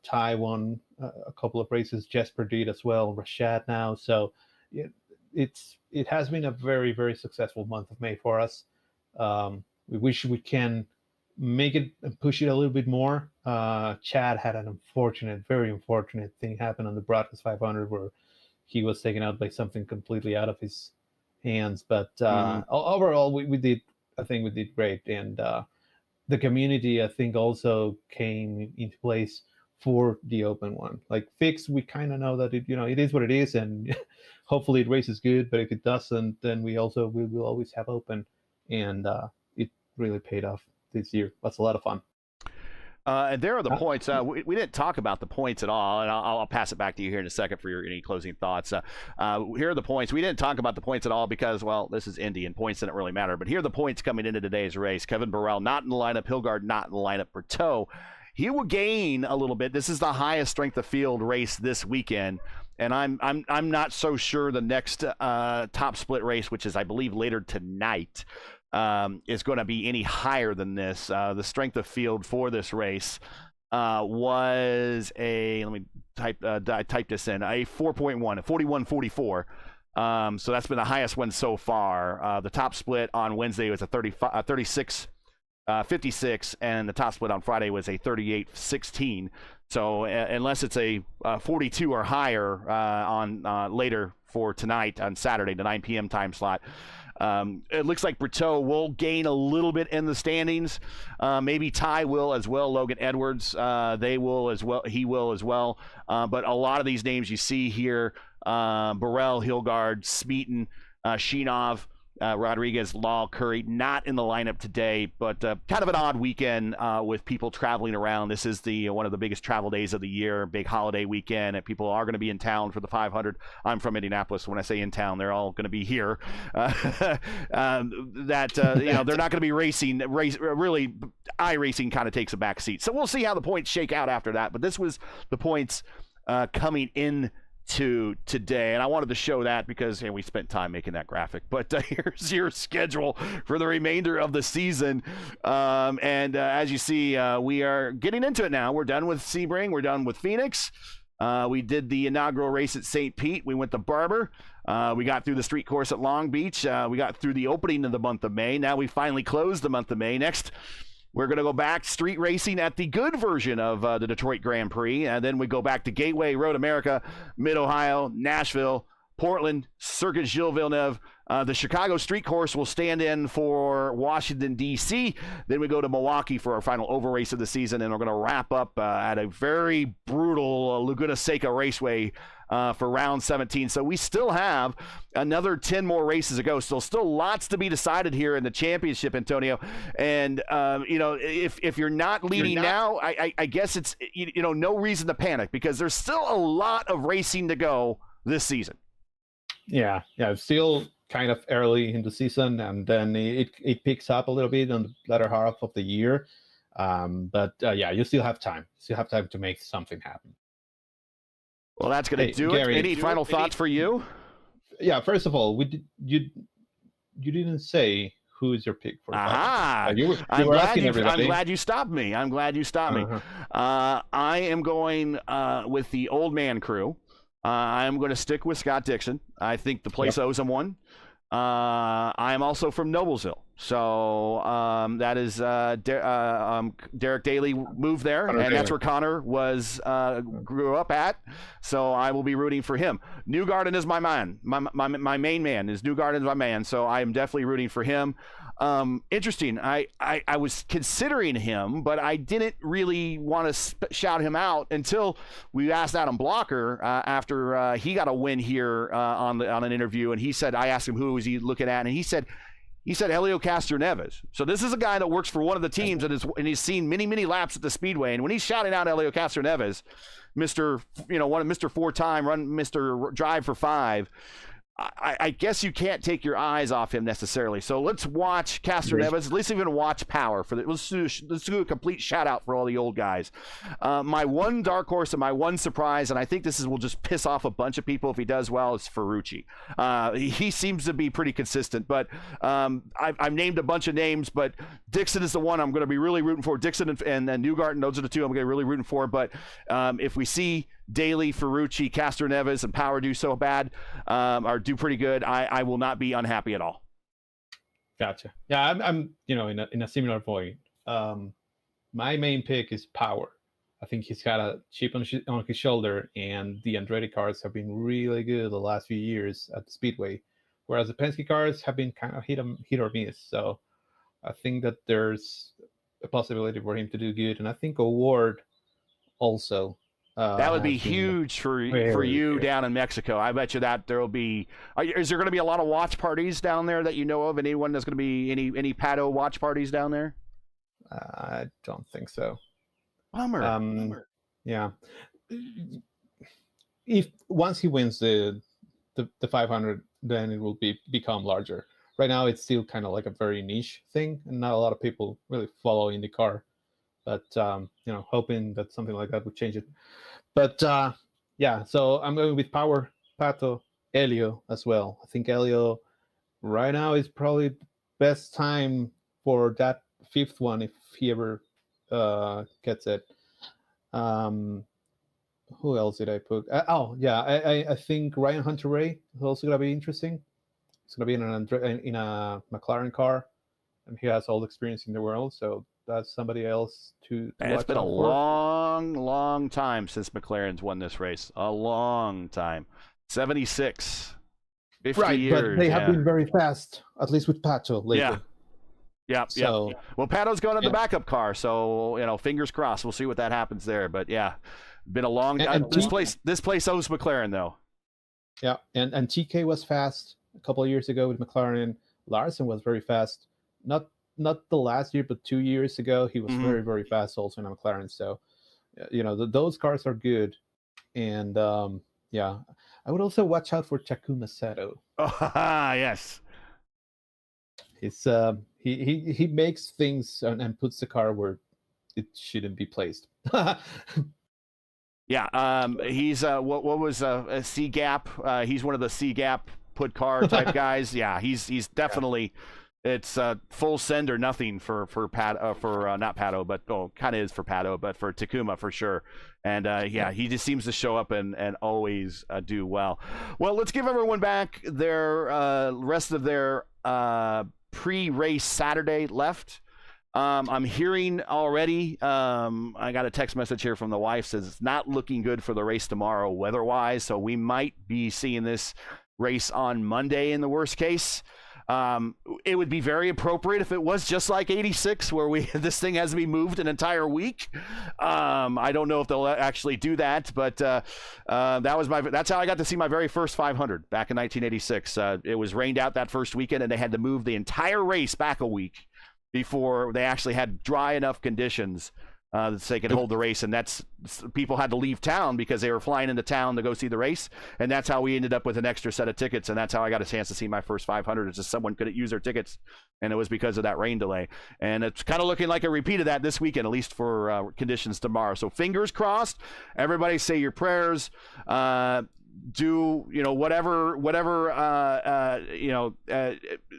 Ty won a couple of races. Jesper did as well. Rashad now. So it has been a very, very successful month of May for us. We wish we can make it and push it a little bit more. Chad had an very unfortunate thing happen on the Broadcast 500 where he was taken out by something completely out of his hands, but overall we did great, and the community I think also came into place for the open one. Like fixed, we kind of know that it is what it is, and hopefully it races good, but if it doesn't, then we will always have open, and it really paid off this year. That's a lot of fun. And there are the points. We didn't talk about the points at all, and I'll pass it back to you here in a second for any closing thoughts. Here are the points. We didn't talk about the points at all because, well, this is Indy, and points didn't really matter. But here are the points coming into today's race. Kevin Burrell not in the lineup. Hilgard not in the lineup. Berteau, he will gain a little bit. This is the highest strength of field race this weekend, and I'm not so sure the next top split race, which is I believe later tonight, is going to be any higher than this. The strength of field for this race was let me type this in, a 4.1, a 41.44. So that's been the highest one so far. The top split on Wednesday was a 36.56, and the top split on Friday was a 38.16. So unless it's a 42 or higher on later for tonight on Saturday, the 9 p.m. time slot, it looks like Berteau will gain a little bit in the standings. Maybe Ty will as well. Logan Edwards, they will as well. He will as well. But a lot of these names you see here, Burrell, Hilgard, Smeaton, Sheenov, Rodriguez, Law, Curry, not in the lineup today, but kind of an odd weekend with people traveling around. This is one of the biggest travel days of the year, big holiday weekend, and people are going to be in town for the 500. I'm from Indianapolis. When I say in town, they're all going to be here. They're not going to be racing. Really, iRacing kind of takes a back seat. So we'll see how the points shake out after that. But this was the points coming in to today, and I wanted to show that because we spent time making that graphic. But here's your schedule for the remainder of the season, and as you see, we are getting into it now. We're done with Sebring, we're done with Phoenix. We did the inaugural race at St. Pete. We went to Barber. We got through the street course at Long Beach. We got through the opening of the month of May. Now we finally closed the month of May. Next, we're going to go back street racing at the good version of the Detroit Grand Prix, and then we go back to Gateway, Road America, Mid-Ohio, Nashville, Portland, Circuit Gilles Villeneuve. The Chicago street course will stand in for Washington, D.C. Then we go to Milwaukee for our final oval race of the season, and we're going to wrap up at a very brutal Laguna Seca Raceway for round 17. So we still have another 10 more races to go. So still lots to be decided here in the championship, Antonio. And, if you're not leading now, I guess it's, no reason to panic because there's still a lot of racing to go this season. Yeah, it's still kind of early in the season, and then it picks up a little bit on the latter half of the year. But you still have time. You still have time to make something happen. Well, that's going to do Gary, it. Any final thoughts for you? Yeah, first of all, you didn't say who is your pick for. Aha! I'm glad you stopped me. I am going with the old man crew. I'm going to stick with Scott Dixon. I think the place owes him one. I'm also from Noblesville. So that is Derek Daly moved there, and that's where Connor grew up at. So I will be rooting for him. Newgarden is my man. My main man is Newgarden is my man. So I am definitely rooting for him. Interesting. I was considering him, but I didn't really want to shout him out until we asked Adam Blocker after he got a win here on an interview, and he said, I asked him who was he looking at, and he said Helio Castroneves. So this is a guy that works for one of the teams and he's seen many laps at the Speedway, and when he's shouting out Helio Castroneves, Mr. 4-time run, Mr. Drive for 5. I guess you can't take your eyes off him necessarily. So let's watch Castroneves. Let's even watch Power for let's do a complete shout out for all the old guys. My one dark horse and my one surprise, and I think will just piss off a bunch of people if he does well, is Ferrucci. He seems to be pretty consistent, but I've named a bunch of names, but Dixon is the one I'm going to be really rooting for. Dixon and Newgarden, those are the two I'm going to be really rooting for. But if we see Daly, Ferrucci, Castroneves, and Power do so bad, or do pretty good, I will not be unhappy at all. Gotcha. Yeah, I'm in a similar point. My main pick is Power. I think he's got a chip on his shoulder, and the Andretti cars have been really good the last few years at the Speedway, whereas the Penske cars have been kind of hit or miss. So I think that there's a possibility for him to do good, and I think Award also. That would be huge for you down in Mexico. I bet you that there will be. Is there going to be a lot of watch parties down there that you know of? Anyone that's going to be any Pato watch parties down there? I don't think so. Bummer. Yeah. If once he wins the 500, then it will become larger. Right now, it's still kind of like a very niche thing, and not a lot of people really follow IndyCar. But hoping that something like that would change it. But so I'm going with Power, Pato, Helio as well. I think Helio right now is probably the best time for that fifth one if he ever gets it. Who else did I put? I think Ryan Hunter-Reay is also going to be interesting. It's going to be in a McLaren car, and he has all the experience in the world, so that's somebody else to and it's been a long time since McLaren's won this race. A long time. 76. 50 years. But they have been very fast, at least with Pato lately. Yeah. So, well, Pato's going in the backup car, so fingers crossed. We'll see what that happens there. But been a long time. This place owes McLaren though. Yeah, and TK was fast a couple of years ago with McLaren. Larson was very fast. Not the last year, but 2 years ago, he was very, very fast also in a McLaren. So, those cars are good. And yeah, I would also watch out for Takuma Sato. Oh, yes. It's he makes things and puts the car where it shouldn't be placed. Yeah, he's what was a C gap? He's one of the C gap put car type guys. Yeah, he's definitely. It's full send or nothing for not Pato, but kind of is for Pato, but for Takuma for sure. And yeah, he just seems to show up and always do well. Well, let's give everyone back their rest of their pre-race Saturday left. I'm hearing already, I got a text message here from the wife, says it's not looking good for the race tomorrow weather-wise, so we might be seeing this race on Monday in the worst case. It would be very appropriate if it was just like 86, where this thing has to be moved an entire week. I don't know if they'll actually do that, but that's how I got to see my very first 500 back in 1986. It was rained out that first weekend, and they had to move the entire race back a week before they actually had dry enough conditions so they could hold the race. And that's, people had to leave town because they were flying into town to go see the race. And that's how we ended up with an extra set of tickets. And that's how I got a chance to see my first 500. It's just someone couldn't use their tickets, and it was because of that rain delay. And it's kind of looking like a repeat of that this weekend, at least for conditions tomorrow. So fingers crossed. Everybody say your prayers. Do whatever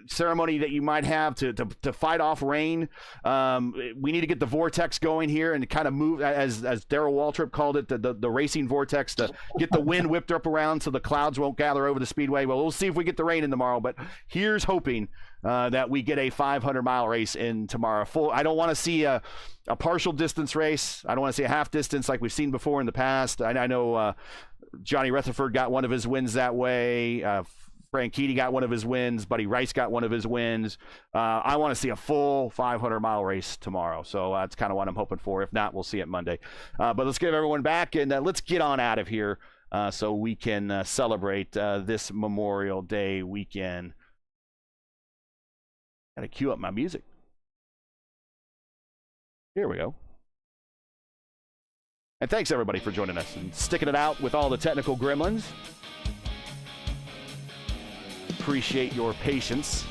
ceremony that you might have to fight off rain. We need to get the vortex going here and kind of move, as Darrell Waltrip called it, the racing vortex, to get the wind whipped up around so the clouds won't gather over the speedway. Well, we'll see if we get the rain in tomorrow, but here's hoping that we get a 500-mile race in tomorrow. I don't want to see a partial distance race. I don't want to see a half distance like we've seen before in the past. I know Johnny Rutherford got one of his wins that way. Frank Keaty got one of his wins. Buddy Rice got one of his wins. I want to see a full 500-mile race tomorrow. So that's kind of what I'm hoping for. If not, we'll see it Monday. But let's give everyone back, and let's get on out of here so we can celebrate this Memorial Day weekend. Got to cue up my music. Here we go. And thanks, everybody, for joining us and sticking it out with all the technical gremlins. Appreciate your patience.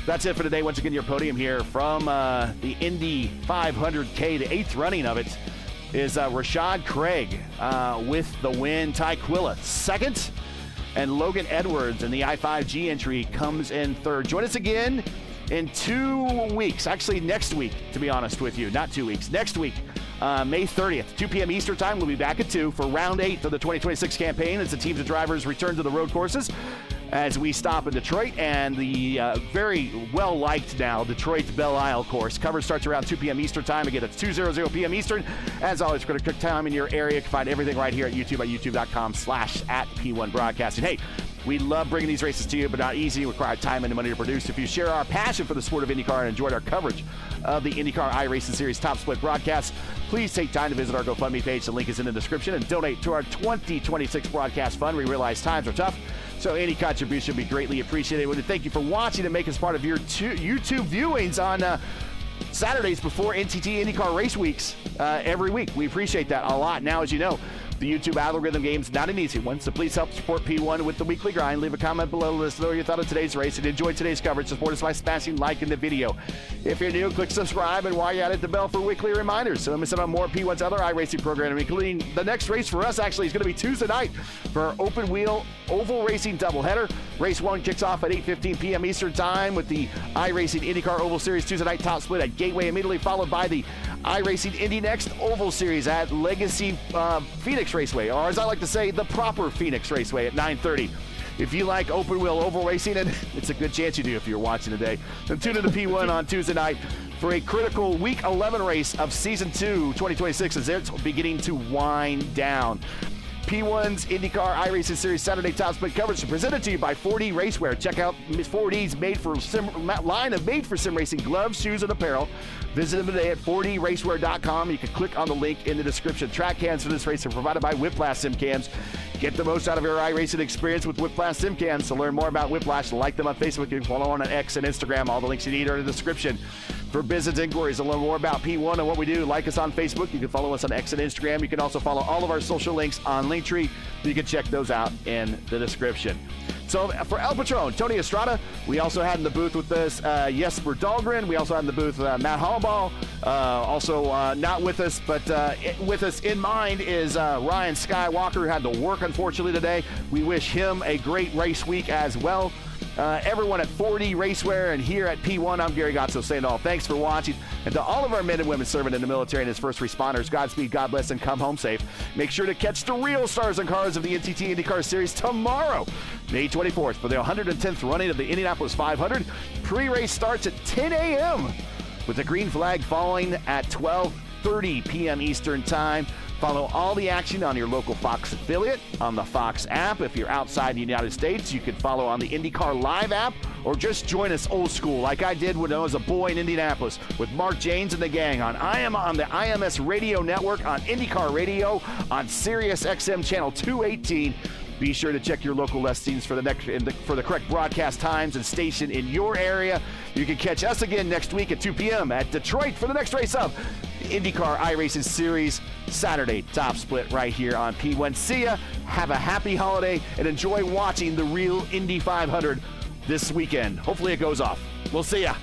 That's it for today. Once again, your podium here from the Indy 500K. The 8th running of it is Rashad Craig with the win. Ty Quilla, 2nd. And Logan Edwards in the I-5G entry comes in 3rd. Join us again in 2 weeks. Actually, next week, to be honest with you. Not 2 weeks. Next week. May 30th, 2 p.m. Eastern Time. We'll be back at 2 for round 8 of the 2026 campaign as the teams and drivers return to the road courses as we stop in Detroit and the very well-liked now Detroit Belle Isle course. Coverage starts around 2 p.m. Eastern Time. Again, it's 2:00 p.m. Eastern. As always, for a quick time in your area, you can find everything right here at YouTube at youtube.com/@P1 Broadcasting. Hey, we love bringing these races to you, but not easy. Require time and money to produce. If you share our passion for the sport of IndyCar and enjoyed our coverage of the IndyCar iRacing Series Top Split broadcasts, please take time to visit our GoFundMe page. The link is in the description, and donate to our 2026 broadcast fund. We realize times are tough, so any contribution would be greatly appreciated. We thank you for watching and make us part of your YouTube viewings on Saturdays before NTT IndyCar race weeks every week. We appreciate that a lot. Now, as you know, the YouTube algorithm game's not an easy one, so please help support P1 with the weekly grind. Leave a comment below. Let us know your thought of today's race and enjoy today's coverage. Support us by smashing like in the video. If you're new, click subscribe, and while you're at it, the bell for weekly reminders. So don't miss out on more P1's other iRacing programming, including the next race for us actually is going to be Tuesday night for our open wheel oval racing doubleheader. Race 1 kicks off at 8:15 p.m. Eastern Time with the iRacing IndyCar Oval Series Tuesday night top split at Gateway, immediately followed by the iRacing Indy Next Oval Series at Legacy Phoenix Raceway, or as I like to say, the proper Phoenix Raceway at 9:30. If you like open wheel oval racing, and it's a good chance you do if you're watching today, then tune in to P1 on Tuesday night for a critical Week 11 race of Season 2 2026 as it's beginning to wind down. P1's IndyCar iRacing Series Saturday Top Split coverage is presented to you by 4D Racewear. Check out 4D's line of made-for-sim racing gloves, shoes, and apparel Visit them today at 4dracewear.com. You can click on the link in the description. Track cams for this race are provided by Whiplash Sim Cams. Get the most out of your iRacing experience with Whiplash Sim Cams. To learn more about Whiplash, like them on Facebook. You can follow on X and Instagram. All the links you need are in the description. For business inquiries to learn more about P1 and what we do, like us on Facebook. You can follow us on X and Instagram. You can also follow all of our social links on Linktree. You can check those out in the description. So for El Patron, Tony Estrada, we also had in the booth with us Jesper Dahlgren. We also had in the booth Matt Hallball. Also not with us, but with us in mind is Ryan Skywalker, who had to work, unfortunately, today. We wish him a great race week as well. Everyone at 4D Racewear and here at P1, I'm Gary Gotso saying all thanks for watching. And to all of our men and women serving in the military and as first responders, Godspeed, God bless, and come home safe. Make sure to catch the real stars and cars of the NTT IndyCar Series tomorrow, May 24th, for the 110th running of the Indianapolis 500. Pre-race starts at 10 a.m. with the green flag falling at 12:30 p.m. Eastern Time. Follow all the action on your local Fox affiliate, on the Fox app. If you're outside the United States, you can follow on the IndyCar Live app, or just join us old school like I did when I was a boy in Indianapolis with Mark Janes and the gang on the IMS Radio Network, on IndyCar Radio, on Sirius XM Channel 218. Be sure to check your local listings for the correct broadcast times and station in your area. You can catch us again next week at 2 p.m. at Detroit for the next race of the IndyCar iRacing Series, Saturday top split right here on P1. See ya. Have a happy holiday and enjoy watching the real Indy 500 this weekend. Hopefully it goes off. We'll see ya.